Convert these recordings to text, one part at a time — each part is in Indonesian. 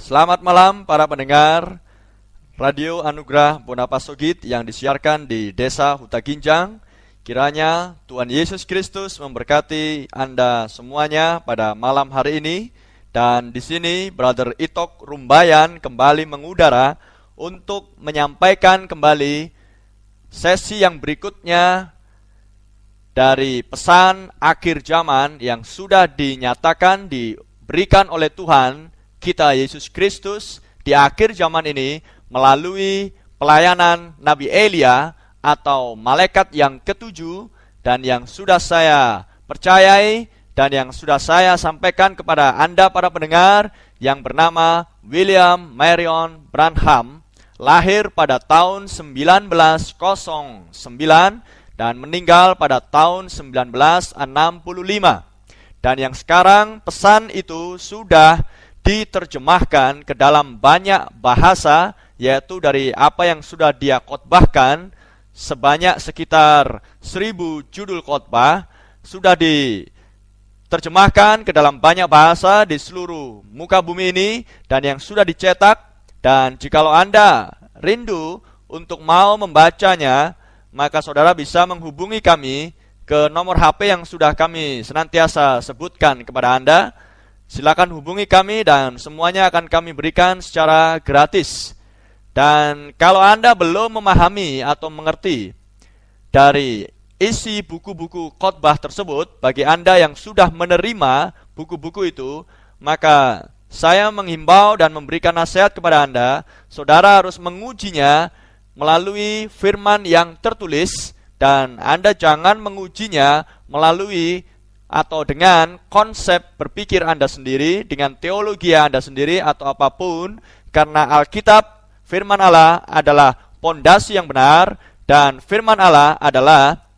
Selamat malam para pendengar Radio Anugerah Bonapasogit yang disiarkan di Desa Huta Ginjang. Kiranya Tuhan Yesus Kristus memberkati Anda semuanya pada malam hari ini. Dan di sini Brother Itok Rumbayan kembali mengudara untuk menyampaikan kembali sesi yang berikutnya dari pesan akhir zaman yang sudah dinyatakan, diberikan oleh Tuhan kita Yesus Kristus di akhir zaman ini melalui pelayanan Nabi Elia atau malaikat yang ketujuh, dan yang sudah saya percayai dan yang sudah saya sampaikan kepada Anda para pendengar, yang bernama William Marion Branham, lahir pada tahun 1909 dan meninggal pada tahun 1965. Dan yang sekarang pesan itu sudah diterjemahkan ke dalam banyak bahasa, yaitu dari apa yang sudah dia khotbahkan sebanyak sekitar 1000 judul khotbah sudah diterjemahkan ke dalam banyak bahasa di seluruh muka bumi ini dan yang sudah dicetak. Dan jikalau Anda rindu untuk mau membacanya, maka saudara bisa menghubungi kami ke nomor HP yang sudah kami senantiasa sebutkan kepada Anda. Silakan hubungi kami dan semuanya akan kami berikan secara gratis. Dan kalau Anda belum memahami atau mengerti dari isi buku-buku khotbah tersebut, bagi Anda yang sudah menerima buku-buku itu, maka saya menghimbau dan memberikan nasihat kepada Anda, saudara harus mengujinya melalui firman yang tertulis, dan Anda jangan mengujinya melalui atau dengan konsep berpikir Anda sendiri, dengan teologi Anda sendiri atau apapun, karena Alkitab, firman Allah adalah pondasi yang benar, dan firman Allah adalah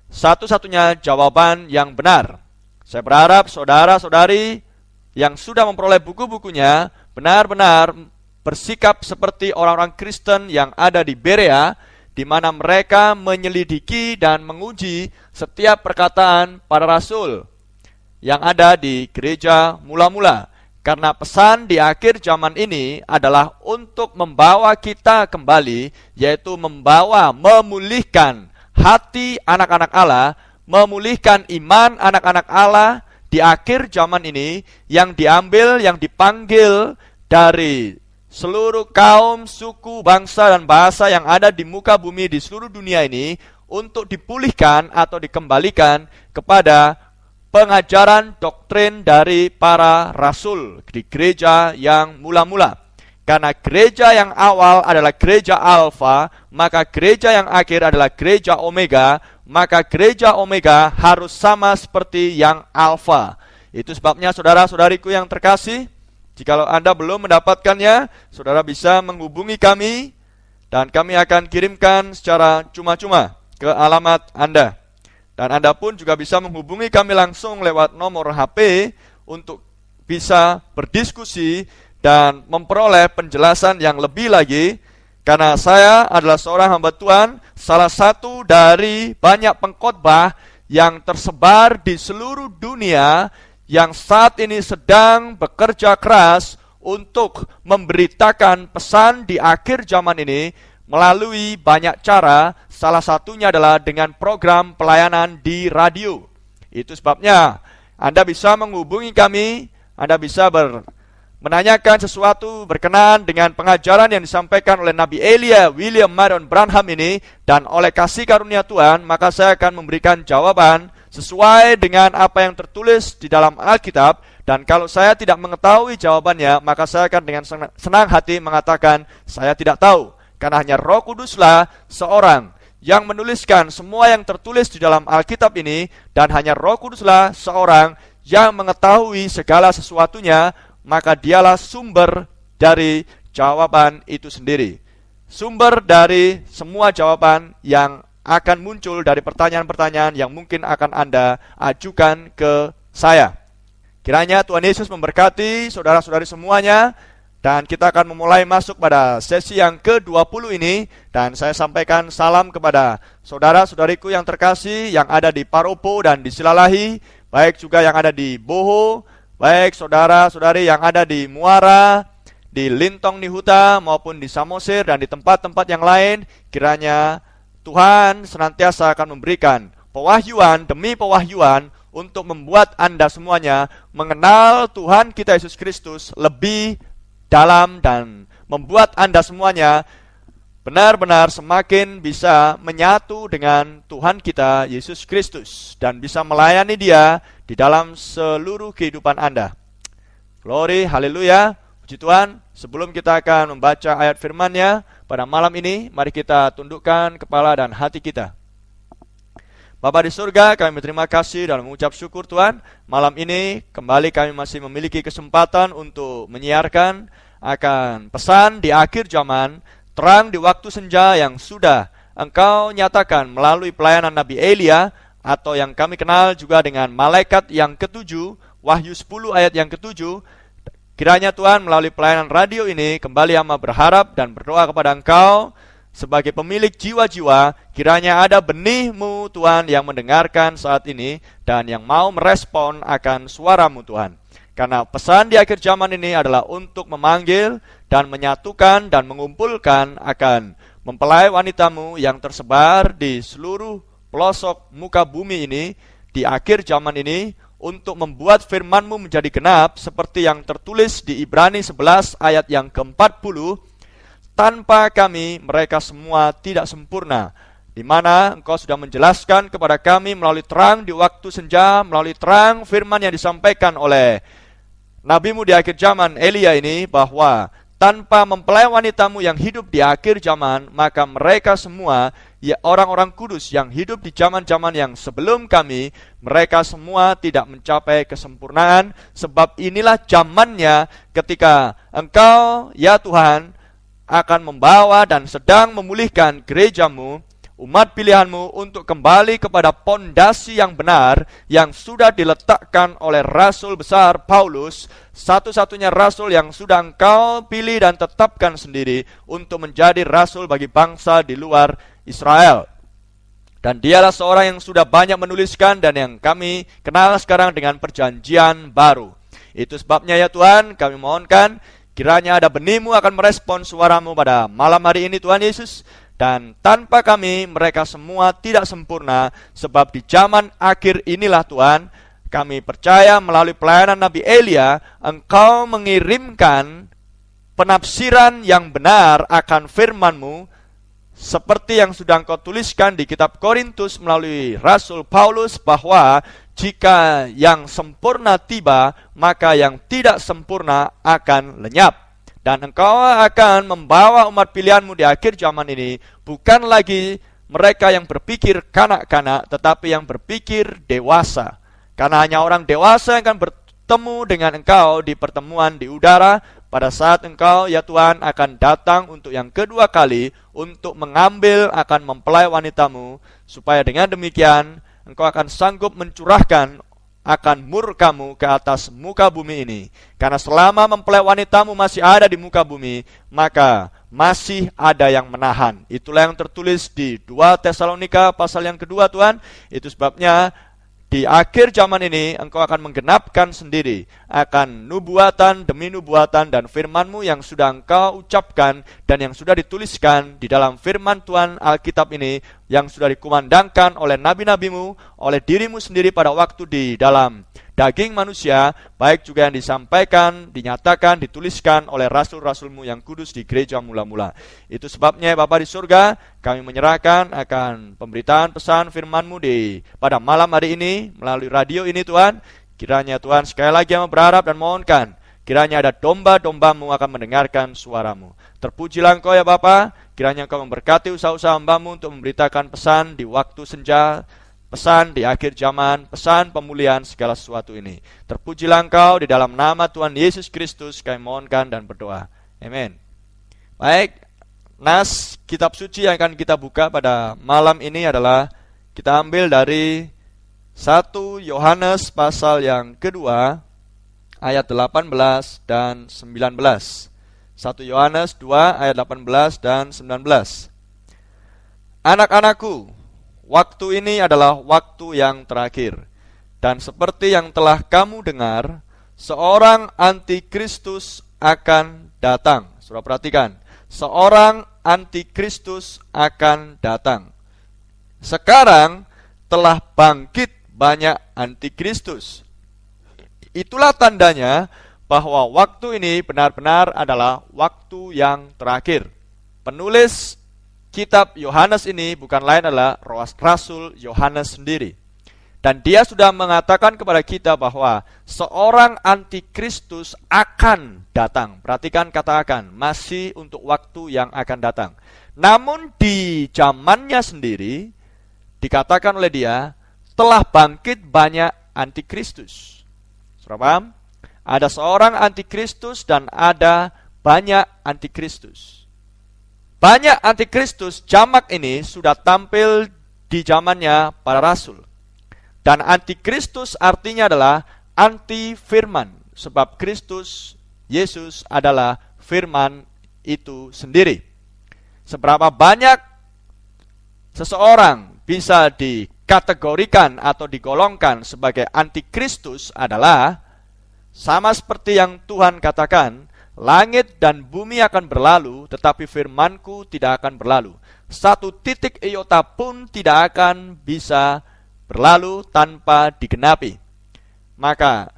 satu-satunya jawaban yang benar. Saya berharap saudara-saudari yang sudah memperoleh buku-bukunya benar-benar bersikap seperti orang-orang Kristen yang ada di Berea, di mana mereka menyelidiki dan menguji setiap perkataan para rasul yang ada di gereja mula-mula. Karena pesan di akhir zaman ini adalah untuk membawa kita kembali, yaitu memulihkan hati anak-anak Allah, memulihkan iman anak-anak Allah di akhir zaman ini, yang diambil, yang dipanggil dari seluruh kaum, suku, bangsa, dan bahasa yang ada di muka bumi di seluruh dunia ini, untuk dipulihkan atau dikembalikan kepada pengajaran doktrin dari para rasul di gereja yang mula-mula. Karena gereja yang awal adalah gereja Alfa, maka gereja yang akhir adalah gereja Omega, maka gereja Omega harus sama seperti yang Alfa. Itu sebabnya saudara-saudariku yang terkasih, jikalau Anda belum mendapatkannya, saudara bisa menghubungi kami dan kami akan kirimkan secara cuma-cuma ke alamat Anda. Dan Anda pun juga bisa menghubungi kami langsung lewat nomor HP untuk bisa berdiskusi dan memperoleh penjelasan yang lebih lagi. Karena saya adalah seorang hamba Tuhan, salah satu dari banyak pengkhotbah yang tersebar di seluruh dunia yang saat ini sedang bekerja keras untuk memberitakan pesan di akhir zaman ini melalui banyak cara. Salah satunya adalah dengan program pelayanan di radio. Itu sebabnya Anda bisa menghubungi kami, Anda bisa menanyakan sesuatu berkenaan dengan pengajaran yang disampaikan oleh Nabi Elia William Marion Branham ini, dan oleh kasih karunia Tuhan, maka saya akan memberikan jawaban sesuai dengan apa yang tertulis di dalam Alkitab. Dan kalau saya tidak mengetahui jawabannya, maka saya akan dengan senang hati mengatakan saya tidak tahu. Karena hanya Roh Kuduslah seorang yang menuliskan semua yang tertulis di dalam Alkitab ini, dan hanya Roh Kuduslah seorang yang mengetahui segala sesuatunya, maka dialah sumber dari jawaban itu sendiri. Sumber dari semua jawaban yang akan muncul dari pertanyaan-pertanyaan yang mungkin akan Anda ajukan ke saya. Kiranya Tuhan Yesus memberkati saudara-saudari semuanya. Dan kita akan memulai masuk pada sesi yang ke-20 ini. Dan saya sampaikan salam kepada saudara-saudariku yang terkasih yang ada di Paropo dan di Silalahi, baik juga yang ada di Boho, baik saudara-saudari yang ada di Muara, di Lintong Nihuta maupun di Samosir dan di tempat-tempat yang lain, kiranya Tuhan senantiasa akan memberikan pewahyuan demi pewahyuan untuk membuat Anda semuanya mengenal Tuhan kita Yesus Kristus lebih dalam dan membuat Anda semuanya benar-benar semakin bisa menyatu dengan Tuhan kita Yesus Kristus dan bisa melayani Dia di dalam seluruh kehidupan Anda. Glory, haleluya, puji Tuhan. Sebelum kita akan membaca ayat firman-Nya pada malam ini, mari kita tundukkan kepala dan hati kita. Bapa di surga, kami berterima kasih dan mengucap syukur Tuhan. Malam ini kembali kami masih memiliki kesempatan untuk menyiarkan akan pesan di akhir zaman, terang di waktu senja yang sudah Engkau nyatakan melalui pelayanan Nabi Elia, atau yang kami kenal juga dengan malaikat yang ketujuh, Wahyu 10 ayat yang ketujuh. Kiranya Tuhan melalui pelayanan radio ini kembali hamba berharap dan berdoa kepada Engkau sebagai pemilik jiwa-jiwa, kiranya ada benih-Mu Tuhan yang mendengarkan saat ini dan yang mau merespon akan suara-Mu Tuhan. Karena pesan di akhir zaman ini adalah untuk memanggil dan menyatukan dan mengumpulkan akan mempelai wanita-Mu yang tersebar di seluruh pelosok muka bumi ini di akhir zaman ini, untuk membuat firman-Mu menjadi genap seperti yang tertulis di Ibrani 11 ayat yang ke-40, tanpa kami mereka semua tidak sempurna, di mana Engkau sudah menjelaskan kepada kami melalui terang di waktu senja, melalui terang firman yang disampaikan oleh Nabi-Mu di akhir zaman Elia ini, bahwa tanpa mempelai wanita-Mu yang hidup di akhir zaman, maka mereka semua, ya orang-orang kudus yang hidup di zaman-zaman yang sebelum kami, mereka semua tidak mencapai kesempurnaan. Sebab inilah zamannya ketika Engkau, ya Tuhan, akan membawa dan sedang memulihkan gereja-Mu, umat pilihan-Mu, untuk kembali kepada pondasi yang benar yang sudah diletakkan oleh Rasul besar Paulus, satu-satunya Rasul yang sudah Engkau pilih dan tetapkan sendiri untuk menjadi Rasul bagi bangsa di luar Israel. Dan dialah seorang yang sudah banyak menuliskan dan yang kami kenal sekarang dengan perjanjian baru. Itu sebabnya ya Tuhan, kami mohonkan kiranya ada benih-Mu akan merespon suara-Mu pada malam hari ini Tuhan Yesus. Dan tanpa kami mereka semua tidak sempurna, sebab di zaman akhir inilah Tuhan, kami percaya melalui pelayanan Nabi Elia, Engkau mengirimkan penafsiran yang benar akan firman-Mu, seperti yang sudah Engkau tuliskan di kitab Korintus melalui Rasul Paulus, bahwa jika yang sempurna tiba, maka yang tidak sempurna akan lenyap. Dan Engkau akan membawa umat pilihan-Mu di akhir zaman ini bukan lagi mereka yang berpikir kanak-kanak, tetapi yang berpikir dewasa. Karena hanya orang dewasa yang akan bertemu dengan Engkau di pertemuan di udara pada saat Engkau, ya Tuhan, akan datang untuk yang kedua kali untuk mengambil akan mempelai wanita-Mu, supaya dengan demikian Engkau akan sanggup mencurahkan akan murka-Mu ke atas muka bumi ini. Karena selama mempelai wanita-Mu masih ada di muka bumi, maka masih ada yang menahan. Itulah yang tertulis di 2 Tesalonika pasal yang kedua Tuhan. Itu sebabnya di akhir zaman ini Engkau akan menggenapkan sendiri akan nubuatan demi nubuatan dan firman-Mu yang sudah Engkau ucapkan dan yang sudah dituliskan di dalam firman Tuhan Alkitab ini, yang sudah dikumandangkan oleh nabi-nabi-Mu, oleh diri-Mu sendiri pada waktu di dalam daging manusia, baik juga yang disampaikan, dinyatakan, dituliskan oleh rasul-rasul-Mu yang kudus di gereja mula-mula. Itu sebabnya Bapa di surga, kami menyerahkan akan pemberitaan pesan firman-Mu pada malam hari ini melalui radio ini Tuhan. Kiranya Tuhan sekali lagi yang berharap dan mohonkan, kiranya ada domba-domba-Mu akan mendengarkan suara-Mu. Terpujilah Engkau ya Bapa, kiranya Engkau memberkati usaha-usaha hamba-Mu untuk memberitakan pesan di waktu senja, pesan di akhir zaman, pesan pemulihan segala sesuatu ini. Terpujilah Engkau, di dalam nama Tuhan Yesus Kristus kami mohonkan dan berdoa. Amin. Baik, nas kitab suci yang akan kita buka pada malam ini adalah kita ambil dari 1 Yohanes pasal yang kedua ayat 18 dan 19. 1 Yohanes 2 ayat 18 dan 19. Anak-anakku, waktu ini adalah waktu yang terakhir. Dan seperti yang telah kamu dengar, seorang antikristus akan datang. Saudara perhatikan, seorang antikristus akan datang. Sekarang telah bangkit banyak antikristus. Itulah tandanya bahwa waktu ini benar-benar adalah waktu yang terakhir. Penulis kitab Yohanes ini bukan lain adalah Rasul Yohanes sendiri. Dan dia sudah mengatakan kepada kita bahwa seorang antikristus akan datang. Perhatikan kata akan, masih untuk waktu yang akan datang. Namun di zamannya sendiri, dikatakan oleh dia, telah bangkit banyak antikristus. Saudara paham? Ada seorang antikristus dan ada banyak antikristus. Banyak antikristus jamak ini sudah tampil di zamannya para rasul. Dan antikristus artinya adalah anti firman. Sebab Kristus, Yesus adalah firman itu sendiri. Seberapa banyak seseorang bisa dikategorikan atau digolongkan sebagai antikristus adalah sama seperti yang Tuhan katakan, langit dan bumi akan berlalu, tetapi firmanku tidak akan berlalu. Satu titik iota pun tidak akan bisa berlalu tanpa digenapi. Maka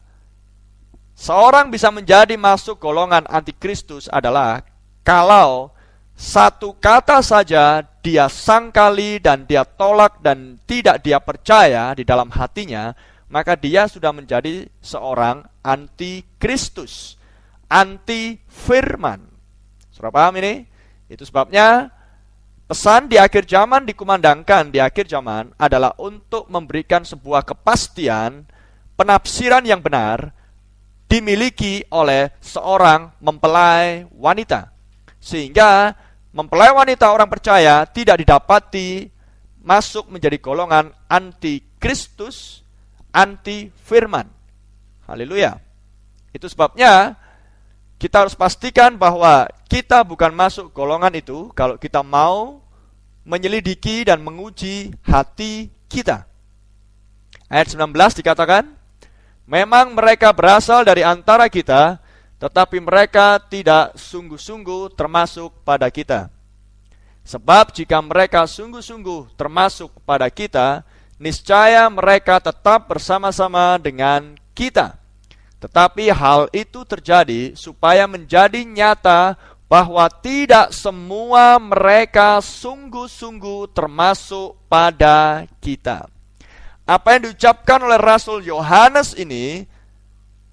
seorang bisa menjadi masuk golongan antikristus adalah kalau satu kata saja dia sangkali dan dia tolak dan tidak dia percaya di dalam hatinya, maka dia sudah menjadi seorang antikristus, anti firman. Saudara paham ini? Itu sebabnya pesan di akhir zaman dikumandangkan di akhir zaman adalah untuk memberikan sebuah kepastian, penafsiran yang benar dimiliki oleh seorang mempelai wanita. Sehingga mempelai wanita orang percaya tidak didapati masuk menjadi golongan antikristus, anti firman. Haleluya. Itu sebabnya kita harus pastikan bahwa kita bukan masuk golongan itu kalau kita mau menyelidiki dan menguji hati kita. Ayat 19 dikatakan, memang mereka berasal dari antara kita, tetapi mereka tidak sungguh-sungguh termasuk pada kita. Sebab jika mereka sungguh-sungguh termasuk pada kita, niscaya mereka tetap bersama-sama dengan kita. Tetapi hal itu terjadi supaya menjadi nyata bahwa tidak semua mereka sungguh-sungguh termasuk pada kita. Apa yang diucapkan oleh Rasul Yohanes ini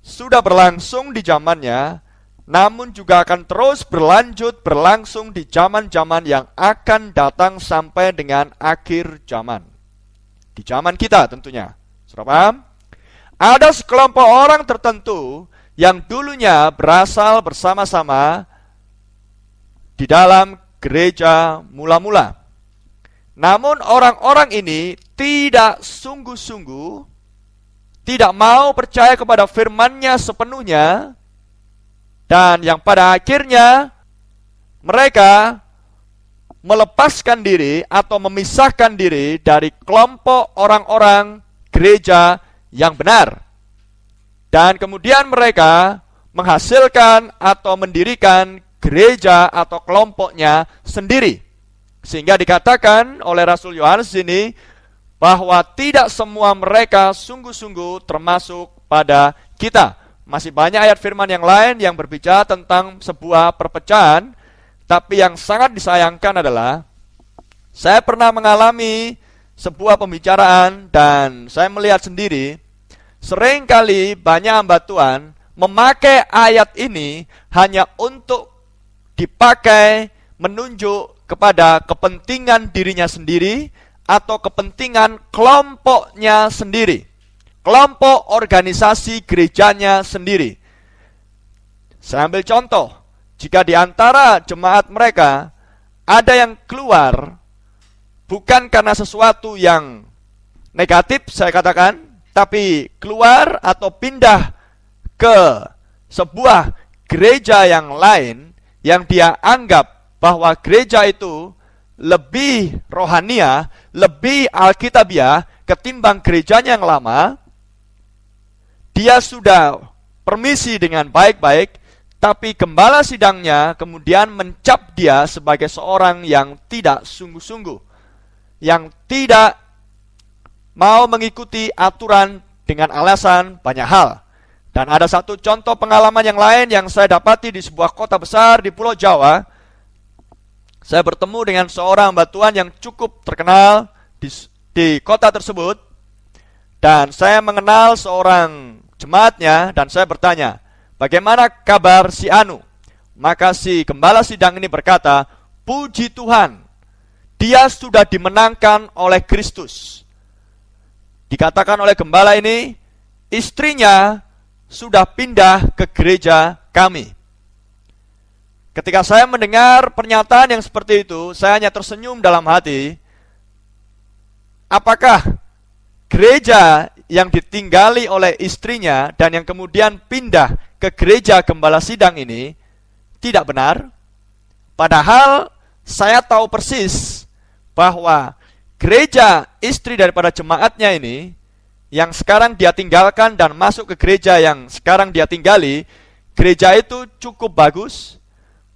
sudah berlangsung di zamannya, namun juga akan terus berlangsung di zaman-zaman yang akan datang sampai dengan akhir zaman. Di zaman kita tentunya. Sudah paham? Ada sekelompok orang tertentu yang dulunya berasal bersama-sama di dalam gereja mula-mula. Namun orang-orang ini tidak sungguh-sungguh, tidak mau percaya kepada firman-Nya sepenuhnya, dan yang pada akhirnya mereka melepaskan diri atau memisahkan diri dari kelompok orang-orang gereja yang benar. Dan kemudian mereka menghasilkan atau mendirikan gereja atau kelompoknya sendiri. Sehingga dikatakan oleh Rasul Yohanes ini bahwa tidak semua mereka sungguh-sungguh termasuk pada kita. Masih banyak ayat firman yang lain yang berbicara tentang sebuah perpecahan, tapi yang sangat disayangkan adalah saya pernah mengalami sebuah pembicaraan dan saya melihat sendiri seringkali banyak hamba Tuhan memakai ayat ini hanya untuk dipakai menunjuk kepada kepentingan dirinya sendiri atau kepentingan kelompoknya sendiri, kelompok organisasi gerejanya sendiri. Saya ambil contoh, jika di antara jemaat mereka ada yang keluar bukan karena sesuatu yang negatif saya katakan, tapi keluar atau pindah ke sebuah gereja yang lain yang dia anggap bahwa gereja itu lebih rohania, lebih alkitabiah ketimbang gerejanya yang lama, dia sudah permisi dengan baik-baik, Tapi gembala sidangnya kemudian mencap dia sebagai seorang yang tidak sungguh-sungguh, yang tidak mau mengikuti aturan dengan alasan banyak hal. Dan ada satu contoh pengalaman yang lain yang saya dapati di sebuah kota besar di Pulau Jawa. Saya bertemu dengan seorang hamba Tuhan yang cukup terkenal di kota tersebut. Dan saya mengenal seorang jemaatnya dan saya bertanya, bagaimana kabar si Anu? Maka si gembala sidang ini berkata, puji Tuhan, dia sudah dimenangkan oleh Kristus. Dikatakan oleh gembala ini, istrinya sudah pindah ke gereja kami. Ketika saya mendengar pernyataan yang seperti itu, saya hanya tersenyum dalam hati. Apakah gereja yang ditinggali oleh istrinya dan yang kemudian pindah ke gereja gembala sidang ini tidak benar? Padahal saya tahu persis bahwa gereja istri daripada jemaatnya ini yang sekarang dia tinggalkan dan masuk ke gereja yang sekarang dia tinggali, gereja itu cukup bagus.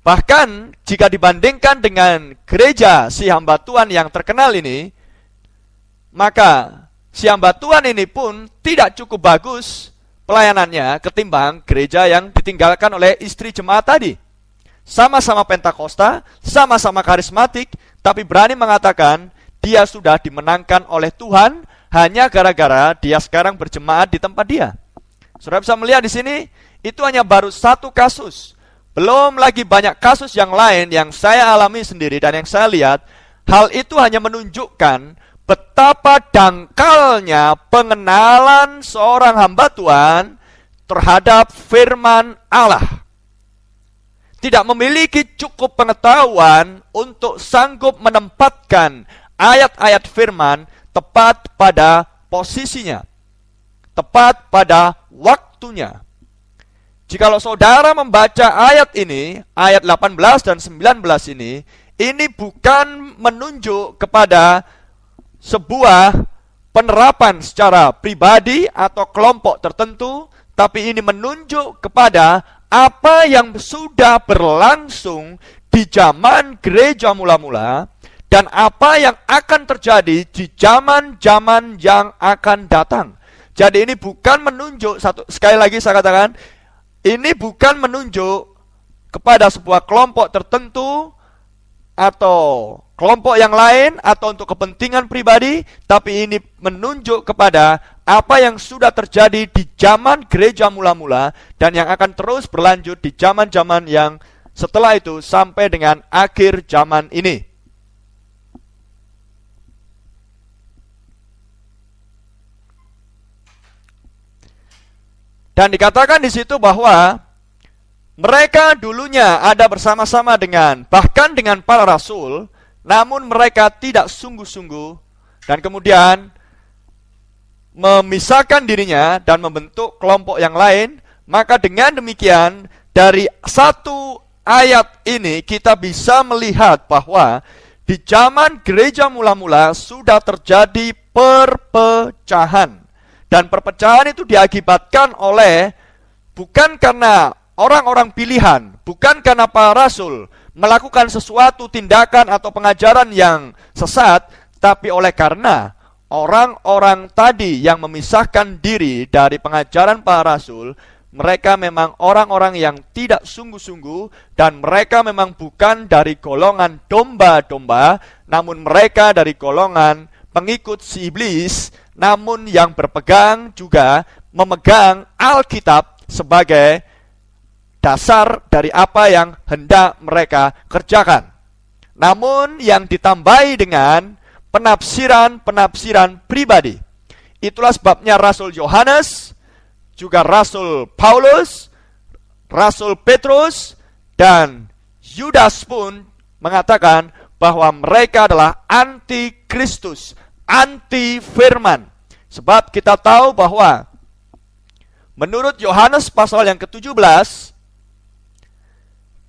Bahkan jika dibandingkan dengan gereja si hamba Tuhan yang terkenal ini, maka si hamba Tuhan ini pun tidak cukup bagus pelayanannya ketimbang gereja yang ditinggalkan oleh istri jemaat tadi. Sama-sama Pentakosta, sama-sama karismatik, tapi berani mengatakan dia sudah dimenangkan oleh Tuhan hanya gara-gara dia sekarang berjemaat di tempat dia. Saudara bisa melihat di sini, itu hanya baru satu kasus. Belum lagi banyak kasus yang lain yang saya alami sendiri dan yang saya lihat. Hal itu hanya menunjukkan betapa dangkalnya pengenalan seorang hamba Tuhan terhadap firman Allah. Tidak memiliki cukup pengetahuan untuk sanggup menempatkan ayat-ayat firman tepat pada posisinya, tepat pada waktunya. Jikalau saudara membaca ayat ini, ayat 18 dan 19 ini bukan menunjuk kepada sebuah penerapan secara pribadi atau kelompok tertentu, tapi ini menunjuk kepada apa yang sudah berlangsung di zaman gereja mula-mula dan apa yang akan terjadi di zaman-zaman yang akan datang. Jadi ini bukan menunjuk, sekali lagi saya katakan, ini bukan menunjuk kepada sebuah kelompok tertentu atau kelompok yang lain atau untuk kepentingan pribadi, tapi ini menunjuk kepada apa yang sudah terjadi di zaman gereja mula-mula dan yang akan terus berlanjut di zaman-zaman yang setelah itu sampai dengan akhir zaman ini. Dan dikatakan di situ bahwa mereka dulunya ada bersama-sama bahkan dengan para rasul, namun mereka tidak sungguh-sungguh dan kemudian memisahkan dirinya dan membentuk kelompok yang lain. Maka dengan demikian dari satu ayat ini kita bisa melihat bahwa di zaman gereja mula-mula sudah terjadi perpecahan. Dan perpecahan itu diakibatkan oleh bukan karena orang-orang pilihan, bukan karena para rasul melakukan sesuatu tindakan atau pengajaran yang sesat, tapi oleh karena orang-orang tadi yang memisahkan diri dari pengajaran para rasul, mereka memang orang-orang yang tidak sungguh-sungguh dan mereka memang bukan dari golongan domba-domba, namun mereka dari golongan pengikut si iblis, namun yang berpegang juga memegang Alkitab sebagai dasar dari apa yang hendak mereka kerjakan. Namun yang ditambahi dengan penafsiran-penafsiran pribadi. Itulah sebabnya Rasul Yohanes, juga Rasul Paulus, Rasul Petrus, dan Yudas pun mengatakan bahwa mereka adalah anti-Kristus, anti-firman. Sebab kita tahu bahwa menurut Yohanes pasal yang ke-17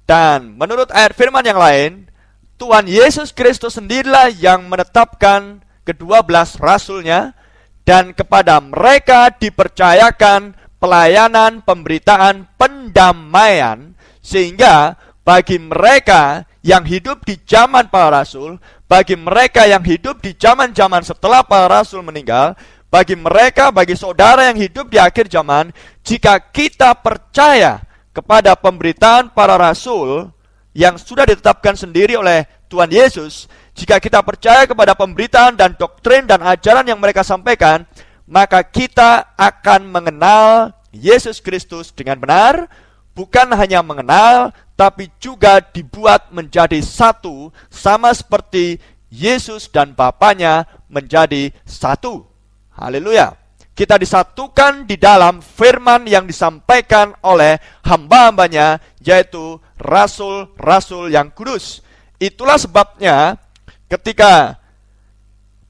dan menurut ayat firman yang lain, Tuhan Yesus Kristus sendirilah yang menetapkan ke-12 rasulnya dan kepada mereka dipercayakan pelayanan pemberitaan pendamaian Sehingga bagi mereka yang hidup di zaman para rasul, bagi mereka yang hidup di zaman-zaman setelah para rasul meninggal, bagi mereka, bagi saudara yang hidup di akhir zaman, jika kita percaya kepada pemberitaan para rasul yang sudah ditetapkan sendiri oleh Tuhan Yesus, jika kita percaya kepada pemberitaan dan doktrin dan ajaran yang mereka sampaikan, maka kita akan mengenal Yesus Kristus dengan benar, bukan hanya mengenal, tapi juga dibuat menjadi satu, sama seperti Yesus dan Bapanya menjadi satu. Haleluya. Kita disatukan di dalam firman yang disampaikan oleh hamba-hambanya, yaitu rasul-rasul yang kudus. Itulah sebabnya ketika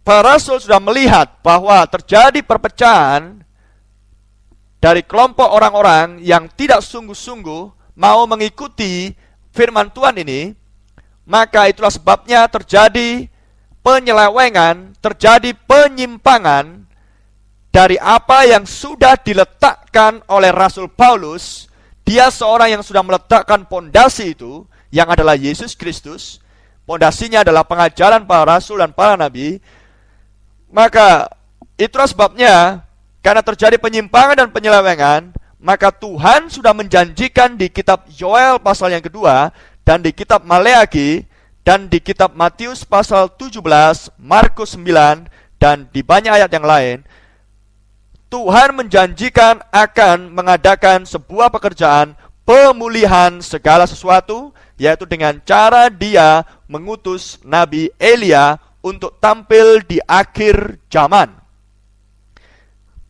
para rasul sudah melihat bahwa terjadi perpecahan dari kelompok orang-orang yang tidak sungguh-sungguh mau mengikuti firman Tuhan ini, maka itulah sebabnya terjadi penyelewengan, terjadi penyimpangan dari apa yang sudah diletakkan oleh Rasul Paulus. Dia seorang yang sudah meletakkan pondasi itu, yang adalah Yesus Kristus. Pondasinya adalah pengajaran para rasul dan para nabi. Maka itulah sebabnya, karena terjadi penyimpangan dan penyelewengan, maka Tuhan sudah menjanjikan di kitab Yoel pasal yang kedua, dan di kitab Maleaki, dan di kitab Matius pasal 17, Markus 9, dan di banyak ayat yang lain, Tuhan menjanjikan akan mengadakan sebuah pekerjaan pemulihan segala sesuatu, yaitu dengan cara Dia mengutus Nabi Elia untuk tampil di akhir zaman.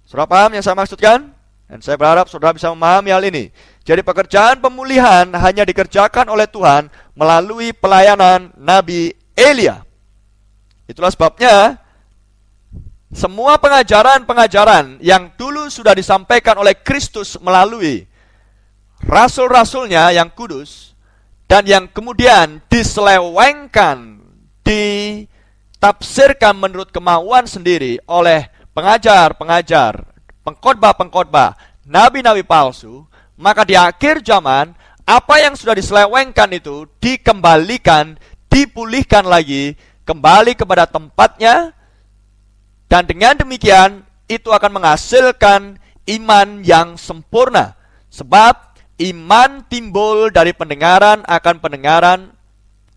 Saudara paham yang saya maksudkan? Dan saya berharap saudara bisa memahami hal ini. Jadi pekerjaan pemulihan hanya dikerjakan oleh Tuhan melalui pelayanan Nabi Elia. Itulah sebabnya semua pengajaran-pengajaran yang dulu sudah disampaikan oleh Kristus melalui rasul-rasulnya yang kudus, dan yang kemudian diselewengkan, ditafsirkan menurut kemauan sendiri oleh pengajar-pengajar, pengkhotbah-pengkhotbah, nabi-nabi palsu, maka di akhir zaman, apa yang sudah diselewengkan itu dikembalikan, dipulihkan lagi, kembali kepada tempatnya. Dan dengan demikian, itu akan menghasilkan iman yang sempurna. Sebab iman timbul dari pendengaran akan pendengaran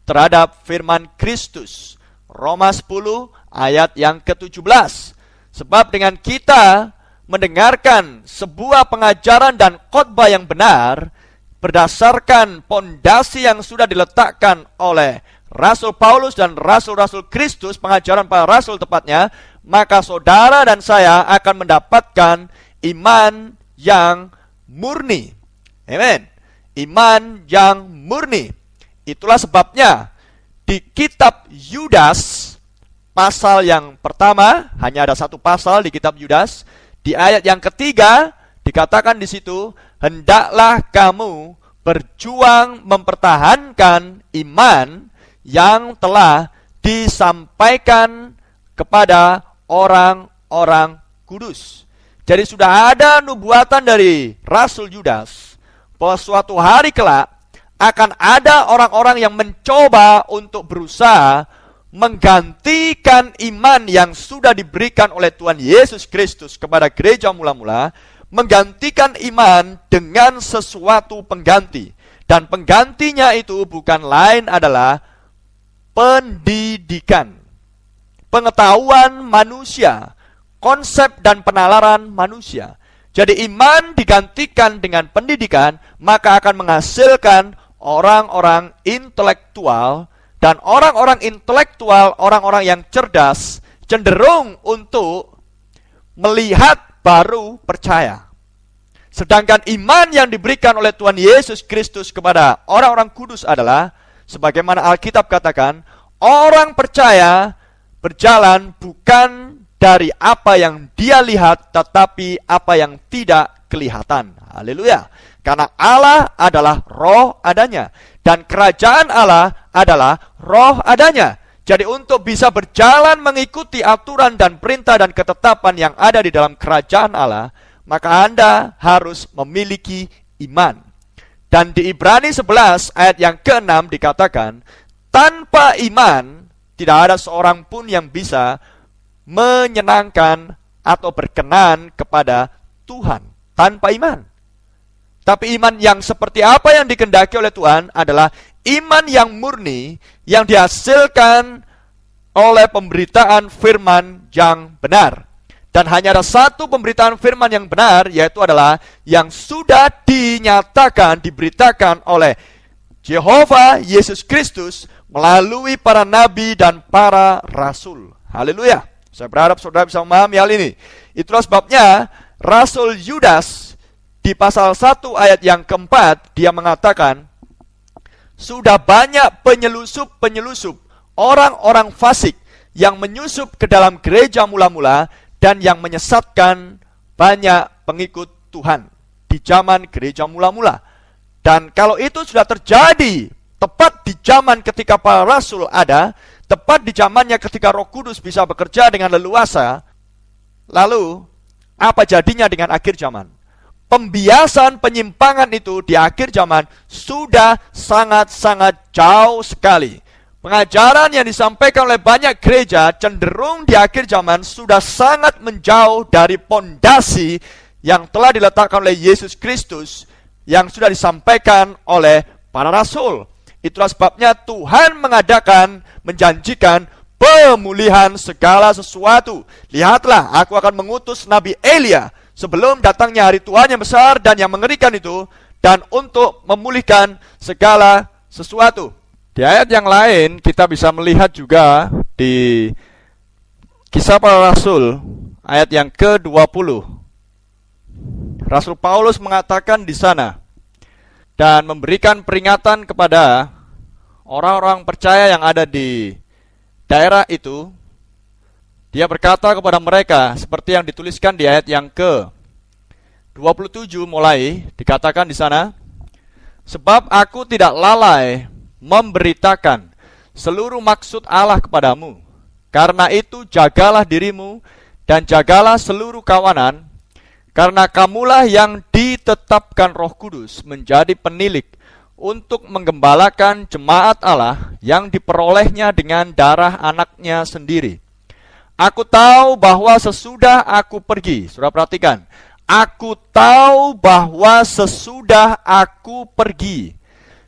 terhadap firman Kristus. Roma 10 ayat yang ke-17. Sebab dengan kita mendengarkan sebuah pengajaran dan khotbah yang benar, berdasarkan pondasi yang sudah diletakkan oleh Rasul Paulus dan rasul-rasul Kristus, pengajaran para rasul tepatnya, maka saudara dan saya akan mendapatkan iman yang murni. Amen. Iman yang murni. Itulah sebabnya di kitab Yudas, pasal yang pertama, hanya ada satu pasal di kitab Yudas, di ayat yang ketiga dikatakan di situ, hendaklah kamu berjuang mempertahankan iman yang telah disampaikan kepada orang-orang kudus. Jadi sudah ada nubuatan dari Rasul Yudas bahwa suatu hari kelak akan ada orang-orang yang mencoba untuk berusaha menggantikan iman yang sudah diberikan oleh Tuhan Yesus Kristus kepada gereja mula-mula, menggantikan iman dengan sesuatu pengganti. Dan penggantinya itu bukan lain adalah pendidikan, pengetahuan manusia, konsep dan penalaran manusia. Jadi iman digantikan dengan pendidikan, maka akan menghasilkan orang-orang intelektual, dan orang-orang intelektual, orang-orang yang cerdas, cenderung untuk melihat baru percaya. Sedangkan iman yang diberikan oleh Tuhan Yesus Kristus kepada orang-orang kudus adalah, sebagaimana Alkitab katakan, orang percaya berjalan bukan dari apa yang dia lihat, tetapi apa yang tidak kelihatan. Haleluya. Karena Allah adalah roh adanya, dan kerajaan Allah adalah roh adanya. Jadi untuk bisa berjalan mengikuti aturan dan perintah dan ketetapan yang ada di dalam kerajaan Allah, maka Anda harus memiliki iman. Dan di Ibrani 11 ayat yang ke-6 dikatakan, tanpa iman tidak ada seorang pun yang bisa menyenangkan atau berkenan kepada Tuhan. Tanpa iman. Tapi iman yang seperti apa yang dikehendaki oleh Tuhan adalah iman yang murni, yang dihasilkan oleh pemberitaan firman yang benar. Dan hanya ada satu pemberitaan firman yang benar, yaitu adalah yang sudah dinyatakan, diberitakan oleh Yehova Yesus Kristus melalui para nabi dan para rasul. Haleluya. Saya berharap saudara bisa memahami hal ini. Itulah sebabnya Rasul Yudas di pasal 1 ayat yang keempat, dia mengatakan, sudah banyak penyelusup-penyelusup, orang-orang fasik yang menyusup ke dalam gereja mula-mula dan yang menyesatkan banyak pengikut Tuhan di zaman gereja mula-mula. Dan kalau itu sudah terjadi tepat di zaman ketika para rasul ada, tepat di zamannya ketika Roh Kudus bisa bekerja dengan leluasa, lalu apa jadinya dengan akhir zaman? Pembiasan penyimpangan itu di akhir zaman sudah sangat-sangat jauh sekali. Pengajaran yang disampaikan oleh banyak gereja cenderung di akhir zaman sudah sangat menjauh dari pondasi yang telah diletakkan oleh Yesus Kristus yang sudah disampaikan oleh para rasul. Itulah sebabnya Tuhan menjanjikan pemulihan segala sesuatu. Lihatlah, aku akan mengutus Nabi Elia sebelum datangnya hari Tuhan yang besar dan yang mengerikan itu, dan untuk memulihkan segala sesuatu. Di ayat yang lain kita bisa melihat juga di Kisah Para Rasul ayat yang ke-20. Rasul Paulus mengatakan di sana dan memberikan peringatan kepada orang-orang percaya yang ada di daerah itu. Dia berkata kepada mereka seperti yang dituliskan di ayat yang ke-27 mulai dikatakan di sana, sebab aku tidak lalai memberitakan seluruh maksud Allah kepadamu. Karena itu jagalah dirimu dan jagalah seluruh kawanan, karena kamulah yang ditetapkan Roh Kudus menjadi penilik untuk menggembalakan jemaat Allah yang diperolehnya dengan darah anaknya sendiri. Aku tahu bahwa sesudah aku pergi, saudara perhatikan, aku tahu bahwa sesudah aku pergi,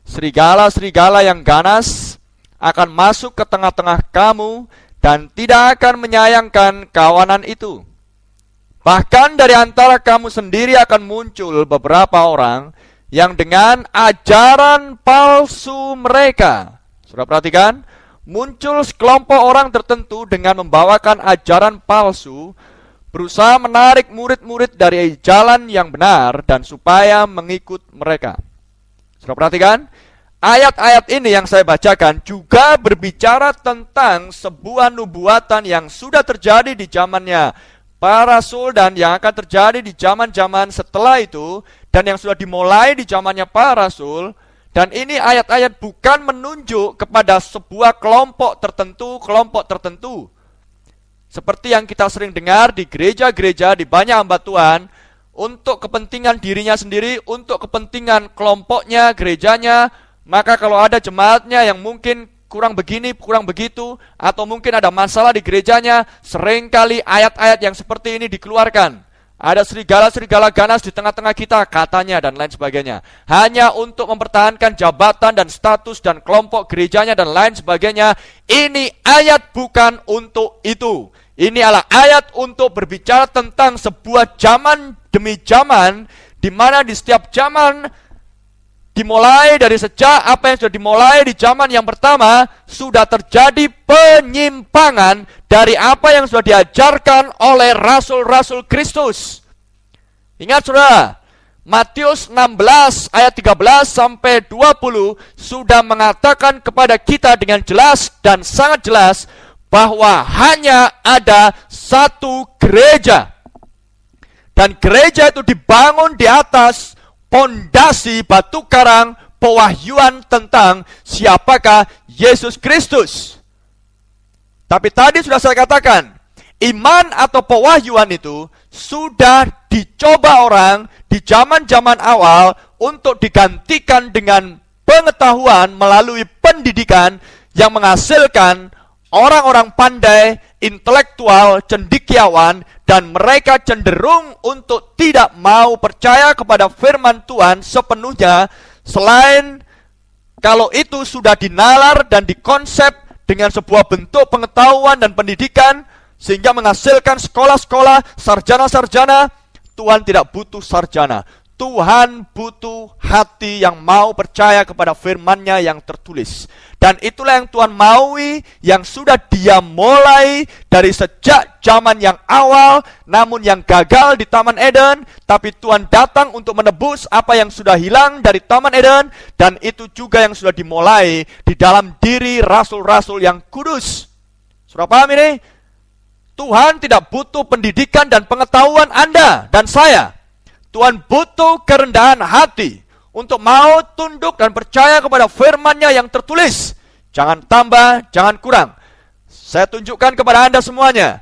serigala-serigala yang ganas akan masuk ke tengah-tengah kamu dan tidak akan menyayangkan kawanan itu. Bahkan dari antara kamu sendiri akan muncul beberapa orang yang dengan ajaran palsu mereka, saudara perhatikan, muncul sekelompok orang tertentu dengan membawakan ajaran palsu, berusaha menarik murid-murid dari jalan yang benar dan supaya mengikut mereka. Saudara perhatikan, ayat-ayat ini yang saya bacakan juga berbicara tentang sebuah nubuatan yang sudah terjadi di zamannya para rasul dan yang akan terjadi di zaman-zaman setelah itu, dan yang sudah dimulai di zamannya para rasul. Dan ini ayat-ayat bukan menunjuk kepada sebuah kelompok tertentu. Seperti yang kita sering dengar di gereja-gereja, di banyak hamba Tuhan, untuk kepentingan dirinya sendiri, untuk kepentingan kelompoknya, gerejanya. Maka kalau ada jemaatnya yang mungkin kurang begini, kurang begitu, atau mungkin ada masalah di gerejanya, seringkali ayat-ayat yang seperti ini dikeluarkan. Ada serigala-serigala ganas di tengah-tengah kita, katanya, dan lain sebagainya. Hanya untuk mempertahankan jabatan dan status dan kelompok gerejanya dan lain sebagainya. Ini ayat bukan untuk itu. Ini adalah ayat untuk berbicara tentang sebuah zaman demi zaman, di mana di setiap zaman, dimulai dari sejak apa yang sudah dimulai di zaman yang pertama, sudah terjadi penyimpangan dari apa yang sudah diajarkan oleh rasul-rasul Kristus. Ingat saudara, Matius 16 ayat 13 sampai 20 sudah mengatakan kepada kita dengan jelas dan sangat jelas bahwa hanya ada satu gereja. Dan gereja itu dibangun di atas pondasi batu karang pewahyuan tentang siapakah Yesus Kristus. Tapi tadi sudah saya katakan, iman atau pewahyuan itu sudah dicoba orang di zaman-zaman awal untuk digantikan dengan pengetahuan melalui pendidikan yang menghasilkan orang-orang pandai, intelektual, cendekiawan, dan mereka cenderung untuk tidak mau percaya kepada firman Tuhan sepenuhnya, selain kalau itu sudah dinalar dan dikonsep dengan sebuah bentuk pengetahuan dan pendidikan, sehingga menghasilkan sekolah-sekolah, sarjana-sarjana. Tuhan tidak butuh sarjana. Tuhan butuh hati yang mau percaya kepada firman-Nya yang tertulis. Dan itulah yang Tuhan maui, yang sudah Dia mulai dari sejak zaman yang awal, namun yang gagal di Taman Eden. Tapi Tuhan datang untuk menebus apa yang sudah hilang dari Taman Eden, dan itu juga yang sudah dimulai di dalam diri rasul-rasul yang kudus. Sudah paham ini? Tuhan tidak butuh pendidikan dan pengetahuan Anda dan saya. Tuhan butuh kerendahan hati untuk mau tunduk dan percaya kepada firman-Nya yang tertulis. Jangan tambah, jangan kurang. Saya tunjukkan kepada Anda semuanya.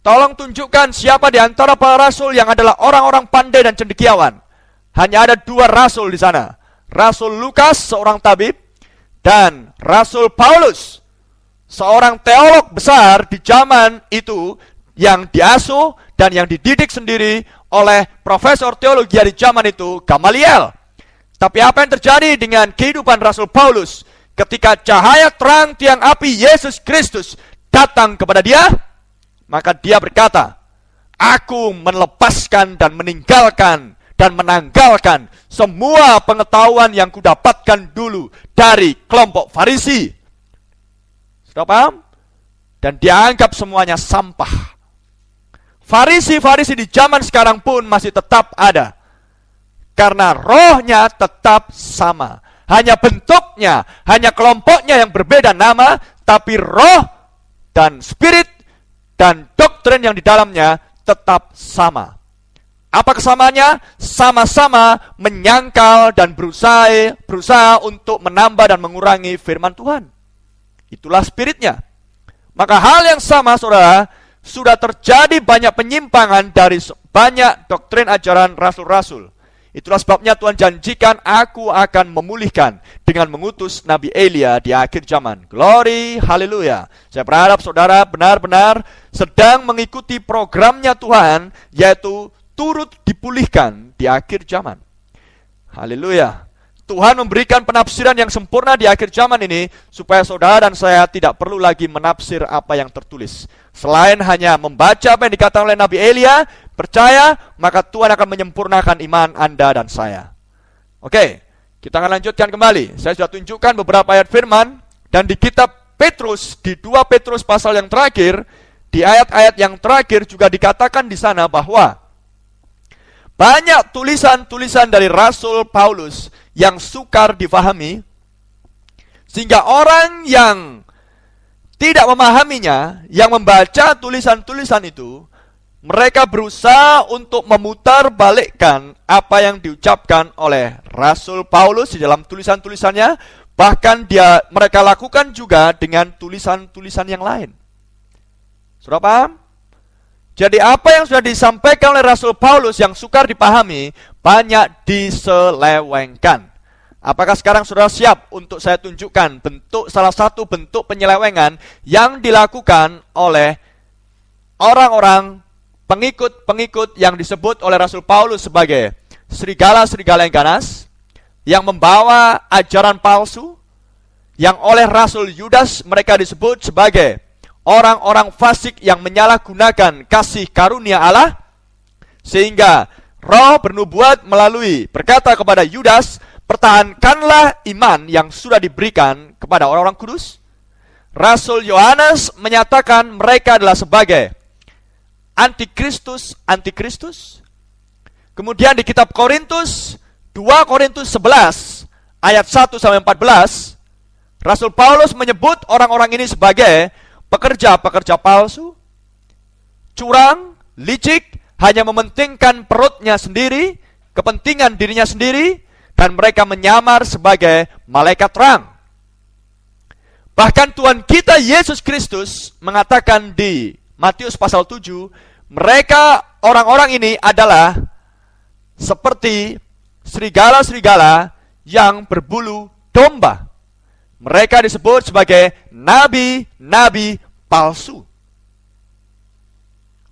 Tolong tunjukkan siapa di antara para rasul yang adalah orang-orang pandai dan cendekiawan. Hanya ada 2 rasul di sana. Rasul Lukas, seorang tabib, dan Rasul Paulus, seorang teolog besar di zaman itu, yang diasuh dan yang dididik sendiri oleh profesor teologi di zaman itu, Gamaliel. Tapi apa yang terjadi dengan kehidupan Rasul Paulus ketika cahaya terang tiang api Yesus Kristus datang kepada dia? Maka dia berkata, aku melepaskan dan meninggalkan dan menanggalkan semua pengetahuan yang kudapatkan dulu dari kelompok Farisi. Sudah paham? Dan dia anggap semuanya sampah. Farisi-farisi di zaman sekarang pun masih tetap ada. Karena rohnya tetap sama. Hanya bentuknya, hanya kelompoknya yang berbeda nama, tapi roh dan spirit dan doktrin yang di dalamnya tetap sama. Apa kesamaannya? Sama-sama menyangkal dan berusaha untuk menambah dan mengurangi firman Tuhan. Itulah spiritnya. Maka hal yang sama, saudara, sudah terjadi banyak penyimpangan dari banyak doktrin ajaran rasul-rasul. Itulah sebabnya Tuhan janjikan, aku akan memulihkan dengan mengutus Nabi Elia di akhir zaman. Glory, haleluya. Saya berharap saudara benar-benar sedang mengikuti programnya Tuhan, yaitu turut dipulihkan di akhir zaman. Haleluya. Tuhan memberikan penafsiran yang sempurna di akhir zaman ini, supaya saudara dan saya tidak perlu lagi menafsir apa yang tertulis. Selain hanya membaca apa yang dikatakan oleh Nabi Elia, percaya, maka Tuhan akan menyempurnakan iman Anda dan saya. Oke, kita akan lanjutkan kembali. Saya sudah tunjukkan beberapa ayat firman, dan di kitab Petrus, di 2 Petrus pasal yang terakhir, di ayat-ayat yang terakhir juga dikatakan di sana bahwa banyak tulisan-tulisan dari Rasul Paulus yang sukar difahami, sehingga orang yang tidak memahaminya, yang membaca tulisan-tulisan itu, mereka berusaha untuk memutarbalikkan apa yang diucapkan oleh Rasul Paulus di dalam tulisan-tulisannya. Bahkan mereka lakukan juga dengan tulisan-tulisan yang lain. Sudah paham? Jadi apa yang sudah disampaikan oleh Rasul Paulus yang sukar dipahami, banyak diselewengkan. Apakah sekarang saudara siap untuk saya tunjukkan salah satu bentuk penyelewengan yang dilakukan oleh orang-orang pengikut-pengikut yang disebut oleh Rasul Paulus sebagai serigala-serigala yang ganas, yang membawa ajaran palsu, yang oleh Rasul Yudas mereka disebut sebagai orang-orang fasik yang menyalahgunakan kasih karunia Allah, sehingga Roh bernubuat melalui berkata kepada Yudas, pertahankanlah iman yang sudah diberikan kepada orang-orang kudus. Rasul Yohanes menyatakan mereka adalah sebagai antikristus. Kemudian di kitab Korintus, 2 Korintus 11 ayat 1 sampai 14, Rasul Paulus menyebut orang-orang ini sebagai pekerja-pekerja palsu, curang, licik, hanya mementingkan perutnya sendiri, kepentingan dirinya sendiri, dan mereka menyamar sebagai malaikat terang. Bahkan Tuhan kita Yesus Kristus mengatakan di Matius pasal 7, mereka orang-orang ini adalah seperti serigala-serigala yang berbulu domba. Mereka disebut sebagai nabi-nabi palsu.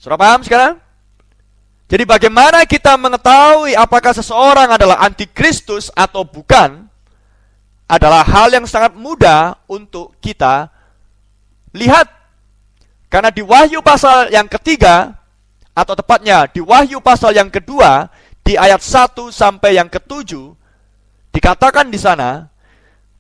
Sudah paham sekarang? Jadi bagaimana kita mengetahui apakah seseorang adalah antikristus atau bukan, adalah hal yang sangat mudah untuk kita lihat. Karena di Wahyu pasal yang ketiga, atau tepatnya di Wahyu pasal yang kedua, di ayat 1 sampai yang ke-7, dikatakan di sana,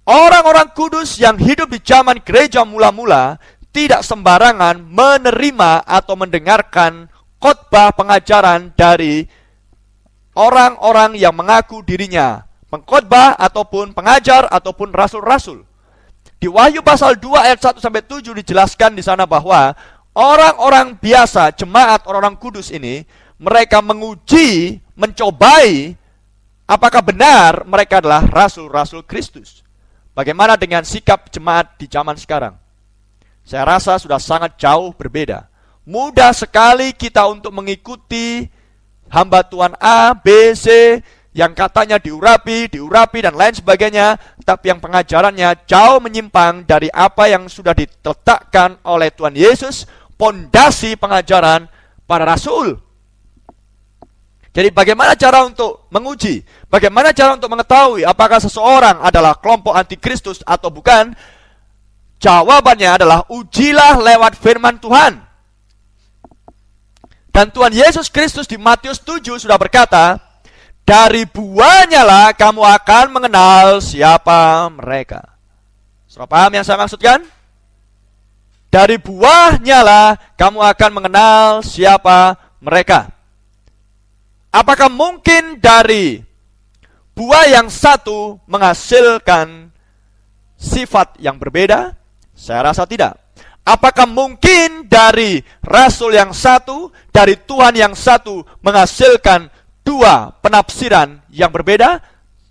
orang-orang kudus yang hidup di zaman gereja mula-mula tidak sembarangan menerima atau mendengarkan khotbah pengajaran dari orang-orang yang mengaku dirinya pengkhotbah ataupun pengajar ataupun rasul-rasul. Di Wahyu pasal 2 ayat 1 sampai 7 dijelaskan di sana bahwa orang-orang biasa, jemaat orang-orang kudus ini, mereka menguji, mencobai apakah benar mereka adalah rasul-rasul Kristus. Bagaimana dengan sikap jemaat di zaman sekarang? Saya rasa sudah sangat jauh berbeda. Mudah sekali kita untuk mengikuti hamba Tuhan A, B, C, yang katanya diurapi, dan lain sebagainya, tapi yang pengajarannya jauh menyimpang dari apa yang sudah diletakkan oleh Tuhan Yesus, pondasi pengajaran para rasul. Jadi bagaimana cara untuk menguji? Bagaimana cara untuk mengetahui apakah seseorang adalah kelompok antikristus atau bukan? Jawabannya adalah ujilah lewat firman Tuhan. Dan Tuhan Yesus Kristus di Matius 7 sudah berkata, dari buahnya lah kamu akan mengenal siapa mereka. Sudah paham yang saya maksudkan? Dari buahnya lah kamu akan mengenal siapa mereka. Apakah mungkin dari buah yang satu menghasilkan sifat yang berbeda? Saya rasa tidak. Apakah mungkin dari rasul yang satu, dari Tuhan yang satu menghasilkan dua penafsiran yang berbeda?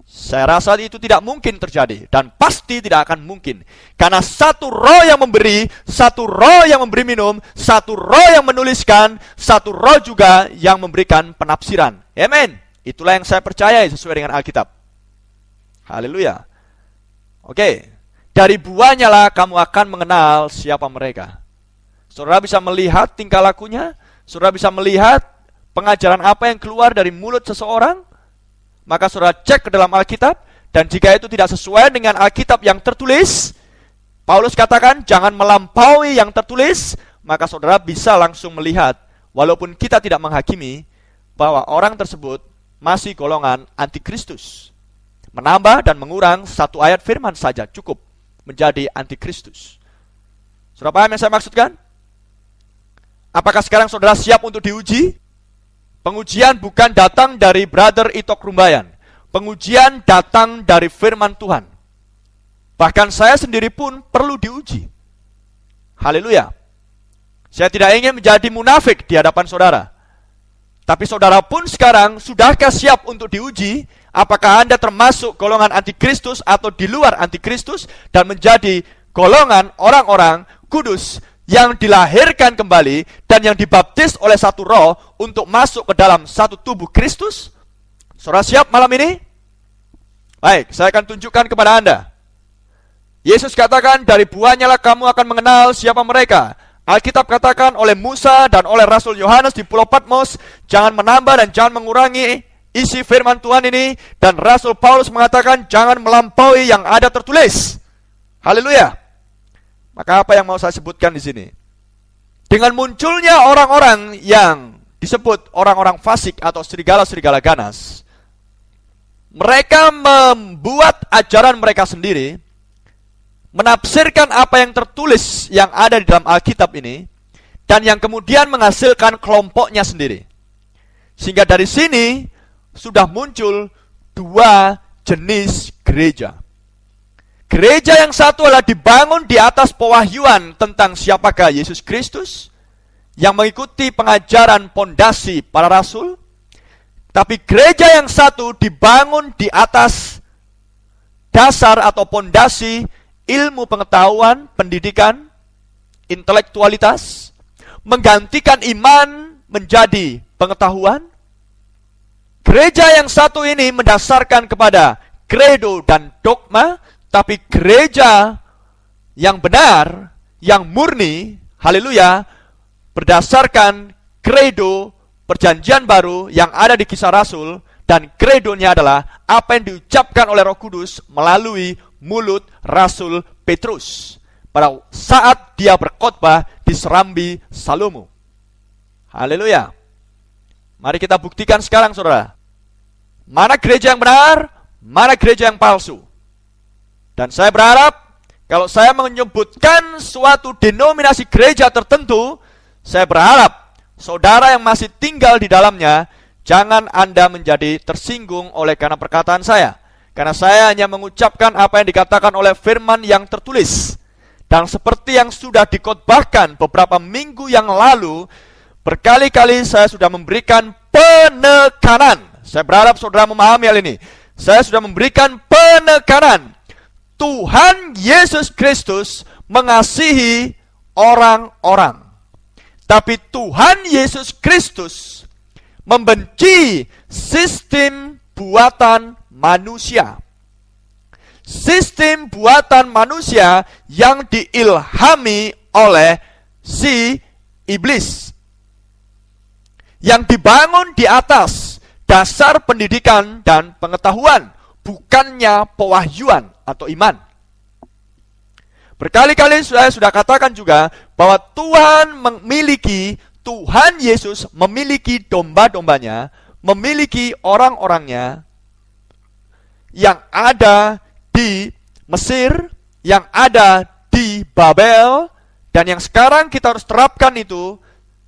Saya rasa itu tidak mungkin terjadi, dan pasti tidak akan mungkin. Karena satu roh yang memberi, satu roh yang memberi minum, satu roh yang menuliskan, satu roh juga yang memberikan penafsiran. Amin. Itulah yang saya percaya sesuai dengan Alkitab. Haleluya. Oke. Dari buahnya lah kamu akan mengenal siapa mereka. Saudara bisa melihat tingkah lakunya, saudara bisa melihat pengajaran apa yang keluar dari mulut seseorang, maka saudara cek ke dalam Alkitab, dan jika itu tidak sesuai dengan Alkitab yang tertulis, Paulus katakan jangan melampaui yang tertulis, maka saudara bisa langsung melihat, walaupun kita tidak menghakimi, bahwa orang tersebut masih golongan antikristus. Menambah dan mengurang satu ayat firman saja cukup menjadi antikristus. Saudara paham yang saya maksudkan? Apakah sekarang saudara siap untuk diuji? Pengujian bukan datang dari Brother Itok Rumbayan. Pengujian datang dari firman Tuhan. Bahkan saya sendiri pun perlu diuji. Haleluya. Saya tidak ingin menjadi munafik di hadapan saudara. Tapi saudara pun sekarang sudahkah siap untuk diuji? Apakah Anda termasuk golongan antikristus atau di luar antikristus dan menjadi golongan orang-orang kudus yang dilahirkan kembali dan yang dibaptis oleh satu roh untuk masuk ke dalam satu tubuh Kristus? Saudara siap malam ini? Baik, saya akan tunjukkan kepada Anda. Yesus katakan, dari buahnya lah kamu akan mengenal siapa mereka. Alkitab katakan oleh Musa dan oleh Rasul Yohanes di Pulau Patmos, jangan menambah dan jangan mengurangi isi firman Tuhan ini, dan Rasul Paulus mengatakan jangan melampaui yang ada tertulis. Haleluya. Maka apa yang mau saya sebutkan di sini? Dengan munculnya orang-orang yang disebut orang-orang fasik atau serigala-serigala ganas, mereka membuat ajaran mereka sendiri, menafsirkan apa yang tertulis yang ada di dalam Alkitab ini, dan yang kemudian menghasilkan kelompoknya sendiri. Sehingga dari sini sudah muncul dua jenis gereja. Gereja yang satu adalah dibangun di atas pewahyuan tentang siapakah Yesus Kristus, yang mengikuti pengajaran pondasi para rasul. Tapi gereja yang satu dibangun di atas dasar atau pondasi ilmu pengetahuan, pendidikan, intelektualitas, menggantikan iman menjadi pengetahuan. Gereja yang satu ini mendasarkan kepada kredo dan dogma, tapi gereja yang benar, yang murni, haleluya, berdasarkan kredo perjanjian baru yang ada di Kisah Rasul, dan kredonya adalah apa yang diucapkan oleh Roh Kudus melalui mulut Rasul Petrus pada saat dia berkhotbah di Serambi Salomo. Haleluya. Mari kita buktikan sekarang, saudara. Mana gereja yang benar, mana gereja yang palsu. Dan saya berharap kalau saya menyebutkan suatu denominasi gereja tertentu, saya berharap saudara yang masih tinggal di dalamnya, jangan Anda menjadi tersinggung oleh karena perkataan saya. Karena saya hanya mengucapkan apa yang dikatakan oleh firman yang tertulis. Dan seperti yang sudah dikhotbahkan beberapa minggu yang lalu, berkali-kali saya sudah memberikan penekanan. Saya berharap saudara memahami hal ini. Saya sudah memberikan penekanan. Tuhan Yesus Kristus mengasihi orang-orang. Tapi Tuhan Yesus Kristus membenci sistem buatan manusia. Sistem buatan manusia yang diilhami oleh si iblis. Yang dibangun di atas dasar pendidikan dan pengetahuan, bukannya pewahyuan atau iman. Berkali-kali saya sudah katakan juga bahwa Tuhan Yesus memiliki domba-dombanya, memiliki orang-orangnya yang ada di Mesir, yang ada di Babel, dan yang sekarang kita harus terapkan itu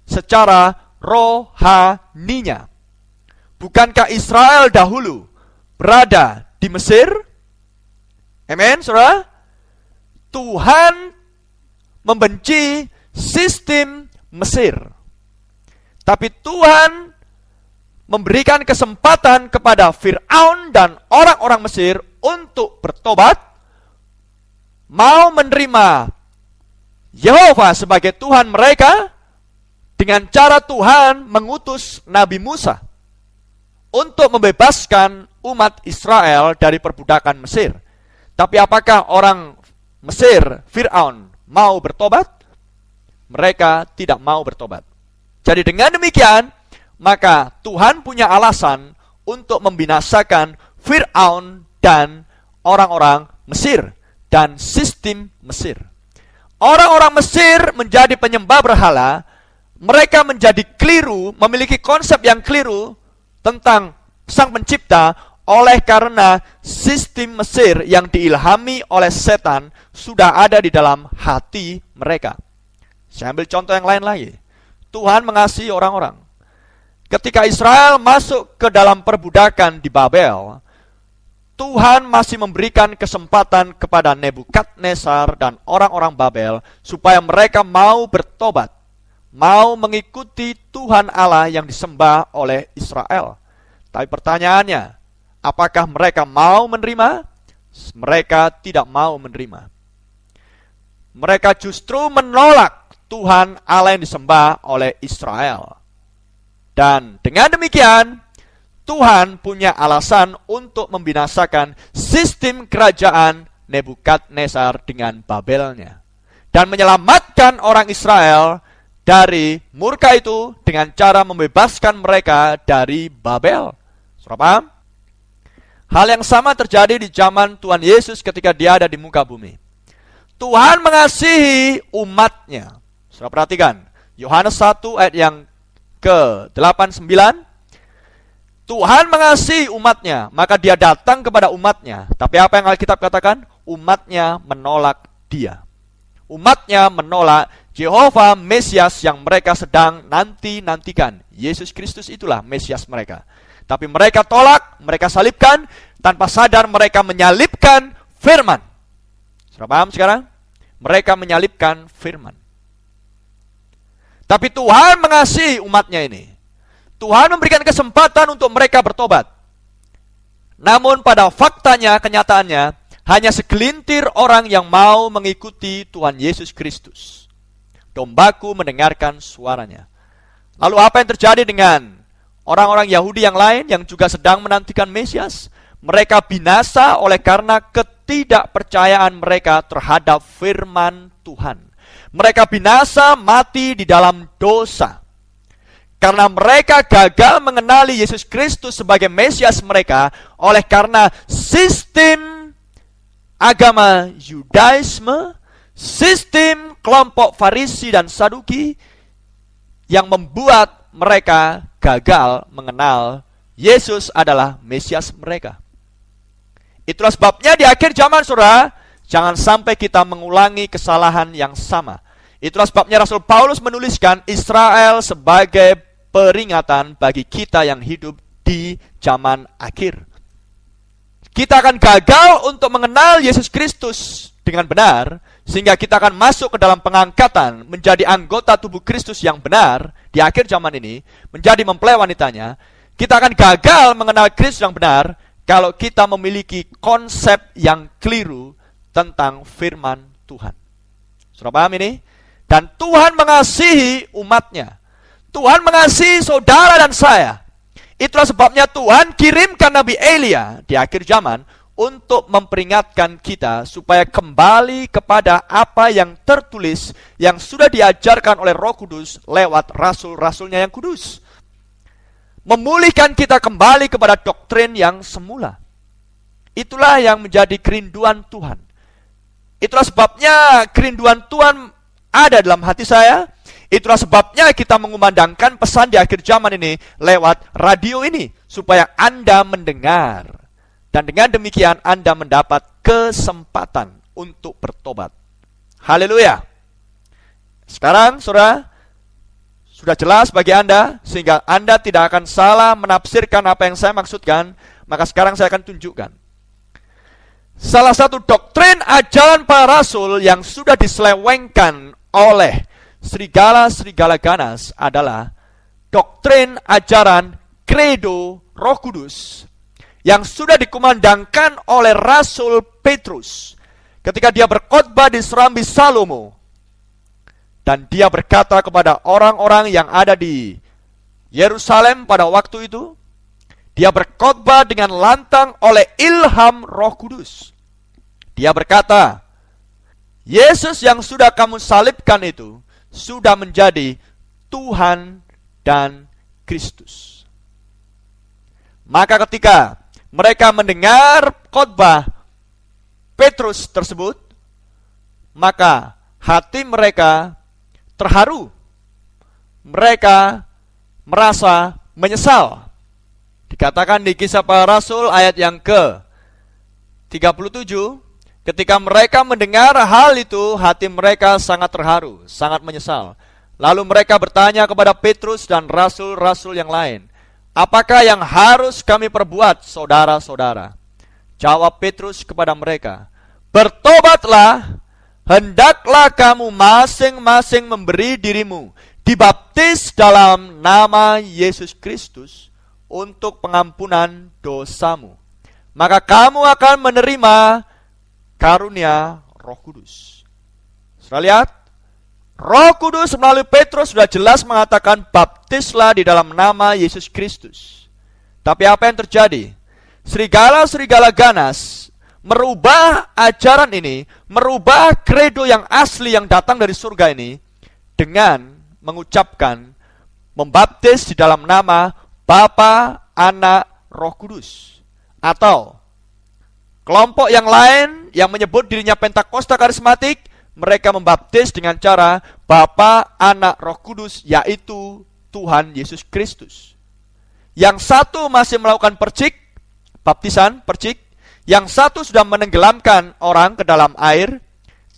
secara rohaninya. Bukankah Israel dahulu berada di Mesir? Amen, saudara? Tuhan membenci sistem Mesir. Tapi Tuhan memberikan kesempatan kepada Fir'aun dan orang-orang Mesir untuk bertobat, mau menerima Yehova sebagai Tuhan mereka, dengan cara Tuhan mengutus Nabi Musa untuk membebaskan umat Israel dari perbudakan Mesir. Tapi apakah orang Mesir, Fir'aun, mau bertobat? Mereka tidak mau bertobat. Jadi dengan demikian, maka Tuhan punya alasan untuk membinasakan Fir'aun dan orang-orang Mesir dan sistem Mesir. Orang-orang Mesir menjadi penyembah berhala. Mereka menjadi keliru, memiliki konsep yang keliru tentang Sang Pencipta oleh karena sistem Mesir yang diilhami oleh setan sudah ada di dalam hati mereka. Saya ambil contoh yang lain lagi. Tuhan mengasihi orang-orang. Ketika Israel masuk ke dalam perbudakan di Babel, Tuhan masih memberikan kesempatan kepada Nebukadnezar dan orang-orang Babel supaya mereka mau bertobat, mau mengikuti Tuhan Allah yang disembah oleh Israel. Tapi pertanyaannya, apakah mereka mau menerima? Mereka tidak mau menerima. Mereka justru menolak Tuhan Allah yang disembah oleh Israel. Dan dengan demikian, Tuhan punya alasan untuk membinasakan sistem kerajaan Nebukadnezar dengan Babelnya. Dan menyelamatkan orang Israel dari murka itu dengan cara membebaskan mereka dari Babel. Saudara paham? Hal yang sama terjadi di zaman Tuhan Yesus ketika dia ada di muka bumi. Tuhan mengasihi umatnya. Saudara perhatikan, Yohanes 1 ayat yang ke-89. Tuhan mengasihi umatnya, maka dia datang kepada umatnya. Tapi apa yang Alkitab katakan? Umatnya menolak dia. Umatnya menolak Yehova Mesias yang mereka sedang nanti-nantikan. Yesus Kristus itulah Mesias mereka. Tapi mereka tolak, mereka salibkan, tanpa sadar mereka menyalibkan firman. Sudah paham sekarang? Mereka menyalibkan firman. Tapi Tuhan mengasihi umatnya ini. Tuhan memberikan kesempatan untuk mereka bertobat. Namun pada faktanya, kenyataannya, hanya segelintir orang yang mau mengikuti Tuhan Yesus Kristus. Dombaku mendengarkan suaranya. Lalu apa yang terjadi dengan orang-orang Yahudi yang lain yang juga sedang menantikan Mesias, mereka binasa oleh karena ketidakpercayaan mereka terhadap firman Tuhan. Mereka binasa mati di dalam dosa. Karena mereka gagal mengenali Yesus Kristus sebagai Mesias mereka, oleh karena sistem agama Yudaisme, sistem kelompok Farisi dan Saduki yang membuat mereka gagal mengenal Yesus adalah Mesias mereka. Itulah sebabnya di akhir zaman, saudara, jangan sampai kita mengulangi kesalahan yang sama. Itulah sebabnya Rasul Paulus menuliskan Israel sebagai peringatan bagi kita yang hidup di zaman akhir. Kita akan gagal untuk mengenal Yesus Kristus dengan benar, sehingga kita akan masuk ke dalam pengangkatan menjadi anggota tubuh Kristus yang benar di akhir zaman ini, menjadi mempelai wanitanya. Kita akan gagal mengenal Kristus yang benar kalau kita memiliki konsep yang keliru tentang firman Tuhan. Sudah paham ini? Dan Tuhan mengasihi umatnya. Tuhan mengasihi saudara dan saya. Itulah sebabnya Tuhan kirimkan Nabi Elia di akhir zaman untuk memperingatkan kita supaya kembali kepada apa yang tertulis, yang sudah diajarkan oleh Roh Kudus lewat rasul-rasulnya yang kudus. Memulihkan kita kembali kepada doktrin yang semula. Itulah yang menjadi kerinduan Tuhan. Itulah sebabnya kerinduan Tuhan ada dalam hati saya. Itulah sebabnya kita mengumandangkan pesan di akhir zaman ini lewat radio ini, supaya Anda mendengar. Dan dengan demikian Anda mendapat kesempatan untuk bertobat. Haleluya. Sekarang, saudara, sudah jelas bagi Anda, sehingga Anda tidak akan salah menafsirkan apa yang saya maksudkan. Maka sekarang saya akan tunjukkan. Salah satu doktrin ajaran para rasul yang sudah diselewengkan oleh serigala-serigala ganas adalah doktrin ajaran kredo Roh Kudus yang sudah dikumandangkan oleh Rasul Petrus ketika dia berkhotbah di Serambi Salomo. Dan dia berkata kepada orang-orang yang ada di Yerusalem pada waktu itu, dia berkhotbah dengan lantang oleh ilham Roh Kudus. Dia berkata, Yesus yang sudah kamu salibkan itu sudah menjadi Tuhan dan Kristus. Maka ketika mereka mendengar khotbah Petrus tersebut, maka hati mereka terharu. Mereka merasa menyesal. Dikatakan di Kisah Para Rasul ayat yang ke-37, ketika mereka mendengar hal itu, hati mereka sangat terharu, sangat menyesal. Lalu mereka bertanya kepada Petrus dan rasul-rasul yang lain, apakah yang harus kami perbuat, saudara-saudara? Jawab Petrus kepada mereka, bertobatlah, hendaklah kamu masing-masing memberi dirimu dibaptis dalam nama Yesus Kristus untuk pengampunan dosamu. Maka kamu akan menerima karunia Roh Kudus. Sudah lihat? Roh Kudus melalui Petrus sudah jelas mengatakan baptislah di dalam nama Yesus Kristus. Tapi apa yang terjadi? Serigala-serigala ganas merubah ajaran ini, merubah kredo yang asli yang datang dari surga ini dengan mengucapkan membaptis di dalam nama Bapa, Anak, Roh Kudus. Atau kelompok yang lain yang menyebut dirinya Pentakosta Karismatik, mereka membaptis dengan cara Bapa, Anak, Roh Kudus, yaitu Tuhan Yesus Kristus. Yang satu masih melakukan percik, baptisan, percik. Yang satu sudah menenggelamkan orang ke dalam air,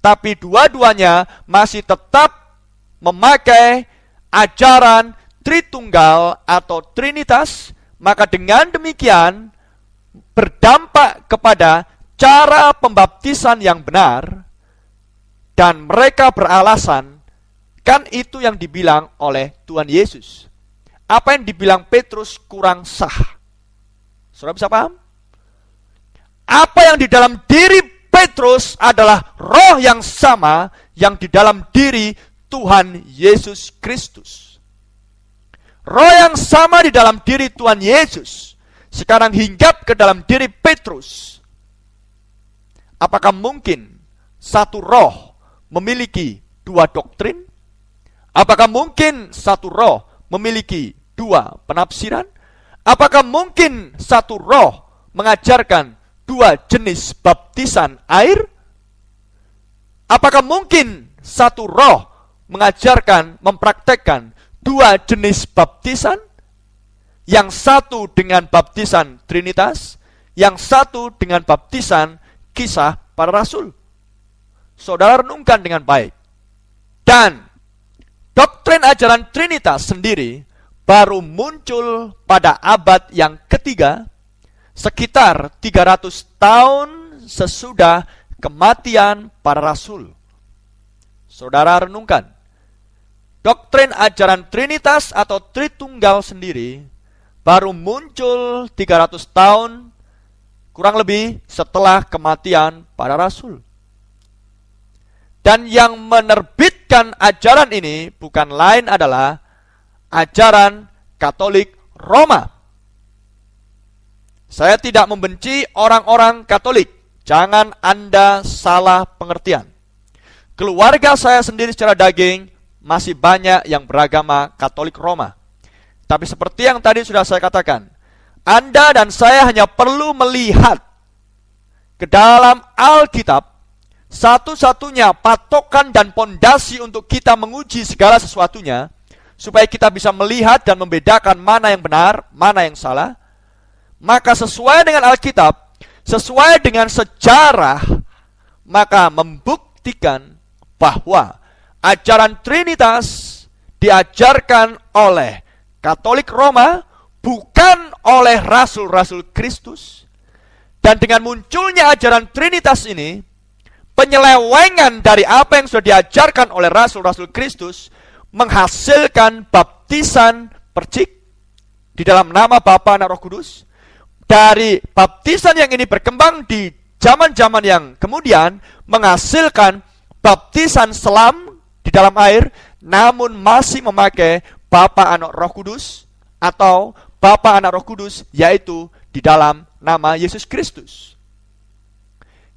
tapi dua-duanya masih tetap memakai ajaran Tritunggal atau Trinitas. Maka dengan demikian berdampak kepada cara pembaptisan yang benar, dan mereka beralasan, kan itu yang dibilang oleh Tuhan Yesus. Apa yang dibilang Petrus kurang sah. Saudara bisa paham? Apa yang di dalam diri Petrus adalah roh yang sama yang di dalam diri Tuhan Yesus Kristus. Roh yang sama di dalam diri Tuhan Yesus sekarang hinggap ke dalam diri Petrus. Apakah mungkin satu roh memiliki dua doktrin? Apakah mungkin satu roh memiliki dua penafsiran? Apakah mungkin satu roh mengajarkan dua jenis baptisan air? Apakah mungkin satu roh mengajarkan, mempraktekkan dua jenis baptisan? Yang satu dengan baptisan Trinitas, yang satu dengan baptisan Kisah Para Rasul. Saudara renungkan dengan baik. Dan doktrin ajaran Trinitas sendiri baru muncul pada abad yang ketiga, sekitar 300 tahun sesudah kematian para rasul. Saudara renungkan. Doktrin ajaran Trinitas atau Tritunggal sendiri baru muncul 300 tahun kurang lebih setelah kematian para rasul. Dan yang menerbitkan ajaran ini bukan lain adalah ajaran Katolik Roma. Saya tidak membenci orang-orang Katolik. Jangan Anda salah pengertian. Keluarga saya sendiri secara daging masih banyak yang beragama Katolik Roma. Tapi seperti yang tadi sudah saya katakan, Anda dan saya hanya perlu melihat ke dalam Alkitab. Satu-satunya patokan dan pondasi untuk kita menguji segala sesuatunya, supaya kita bisa melihat dan membedakan mana yang benar, mana yang salah. Maka sesuai dengan Alkitab, sesuai dengan sejarah, maka membuktikan bahwa ajaran Trinitas diajarkan oleh Katolik Roma, bukan oleh rasul-rasul Kristus. Dan dengan munculnya ajaran Trinitas ini, penyelewengan dari apa yang sudah diajarkan oleh rasul-rasul Kristus menghasilkan baptisan percik di dalam nama Bapa, Anak, Roh Kudus. Dari baptisan yang ini berkembang di zaman-zaman yang kemudian menghasilkan baptisan selam di dalam air, namun masih memakai Bapa, Anak, Roh Kudus, atau Bapa, Anak, Roh Kudus, yaitu di dalam nama Yesus Kristus.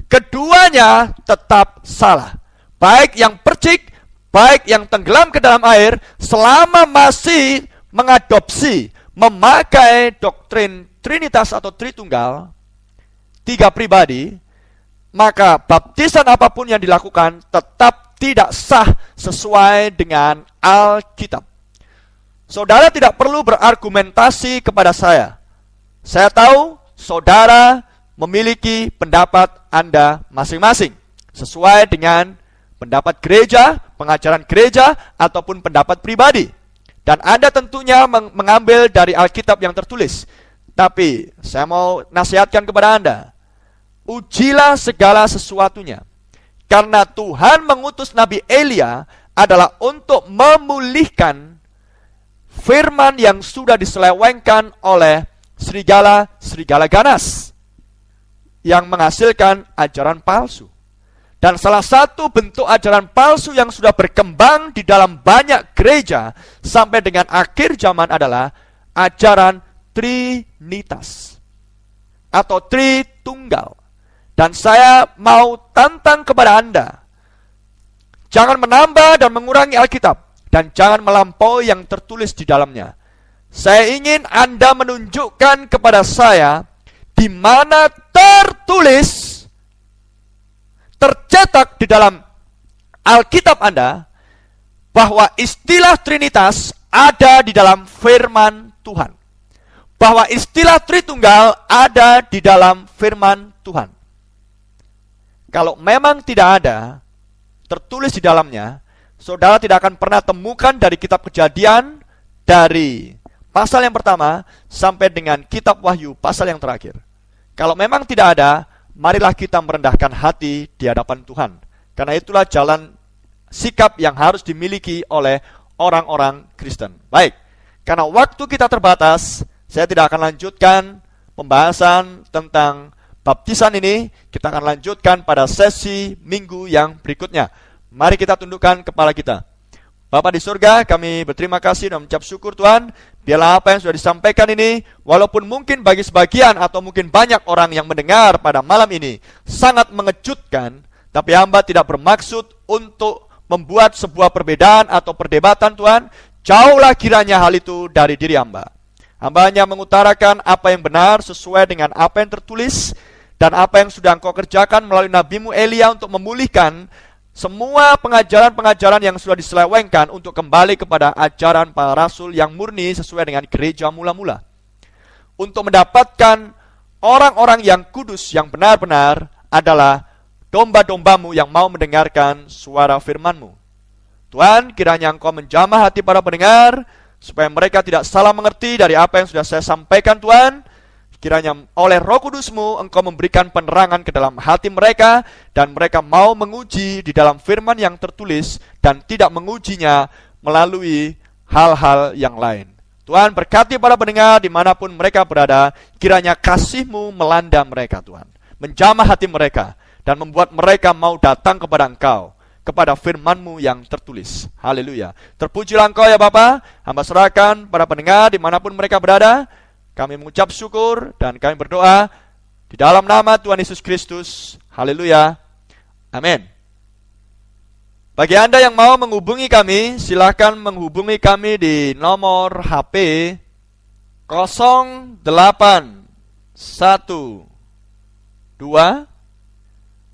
Keduanya tetap salah. Baik yang percik, baik yang tenggelam ke dalam air, selama masih mengadopsi, memakai doktrin Trinitas atau Tritunggal, tiga pribadi, maka baptisan apapun yang dilakukan tetap tidak sah sesuai dengan Alkitab. Saudara tidak perlu berargumentasi kepada saya. Saya tahu saudara memiliki pendapat Anda masing-masing, sesuai dengan pendapat gereja, pengajaran gereja, ataupun pendapat pribadi. Dan Anda tentunya mengambil dari Alkitab yang tertulis. Tapi saya mau nasihatkan kepada Anda, ujilah segala sesuatunya. Karena Tuhan mengutus Nabi Elia adalah untuk memulihkan firman yang sudah diselewengkan oleh serigala ganas yang menghasilkan ajaran palsu. Dan salah satu bentuk ajaran palsu yang sudah berkembang di dalam banyak gereja sampai dengan akhir zaman adalah ajaran Trinitas atau Tritunggal. Dan saya mau tantang kepada Anda, jangan menambah dan mengurangi Alkitab, dan jangan melampaui yang tertulis di dalamnya. Saya ingin Anda menunjukkan kepada saya di mana tertulis, tercetak di dalam Alkitab Anda, bahwa istilah Trinitas ada di dalam firman Tuhan, bahwa istilah Tritunggal ada di dalam firman Tuhan. Kalau memang tidak ada tertulis di dalamnya, saudara tidak akan pernah temukan dari kitab Kejadian, dari pasal yang pertama sampai dengan kitab Wahyu pasal yang terakhir. Kalau memang tidak ada, marilah kita merendahkan hati di hadapan Tuhan. Karena itulah jalan sikap yang harus dimiliki oleh orang-orang Kristen. Baik, karena waktu kita terbatas, saya tidak akan lanjutkan pembahasan tentang baptisan ini. Kita akan lanjutkan pada sesi minggu yang berikutnya. Mari kita tundukkan kepala kita. Bapa di surga, kami berterima kasih dan mengucap syukur Tuhan. Biarlah apa yang sudah disampaikan ini, walaupun mungkin bagi sebagian atau mungkin banyak orang yang mendengar pada malam ini sangat mengejutkan, tapi hamba tidak bermaksud untuk membuat sebuah perbedaan atau perdebatan Tuhan. Jauhlah kiranya hal itu dari diri hamba. Hamba hanya mengutarakan apa yang benar sesuai dengan apa yang tertulis dan apa yang sudah Engkau kerjakan melalui nabimu Elia untuk memulihkan semua pengajaran-pengajaran yang sudah diselewengkan untuk kembali kepada ajaran para rasul yang murni sesuai dengan gereja mula-mula. Untuk mendapatkan orang-orang yang kudus yang benar-benar adalah domba-dombamu yang mau mendengarkan suara firman-Mu. Tuhan, kiranya Engkau menjamah hati para pendengar, supaya mereka tidak salah mengerti dari apa yang sudah saya sampaikan Tuhan. Kiranya oleh Roh Kudus-Mu Engkau memberikan penerangan ke dalam hati mereka, dan mereka mau menguji di dalam firman yang tertulis dan tidak mengujinya melalui hal-hal yang lain. Tuhan, berkati para pendengar dimanapun mereka berada. Kiranya kasih-Mu melanda mereka Tuhan, menjamah hati mereka dan membuat mereka mau datang kepada Engkau, kepada firman-Mu yang tertulis. Haleluya. Terpujilah Engkau ya Bapa. Hamba serahkan para pendengar dimanapun mereka berada. Kami mengucap syukur dan kami berdoa di dalam nama Tuhan Yesus Kristus. Haleluya. Amin. Bagi Anda yang mau menghubungi kami, silakan menghubungi kami di nomor HP 0812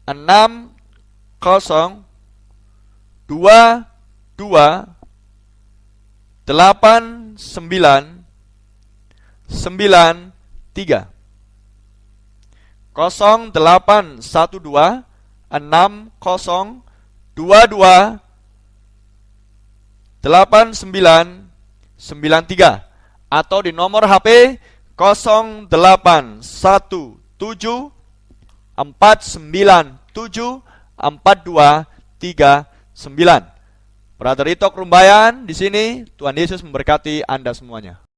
60 22 89 93 0812 60 22 8993 atau di nomor HP 0817 497 4239. Brother Itok Rumbayan di sini. Tuhan Yesus memberkati Anda semuanya.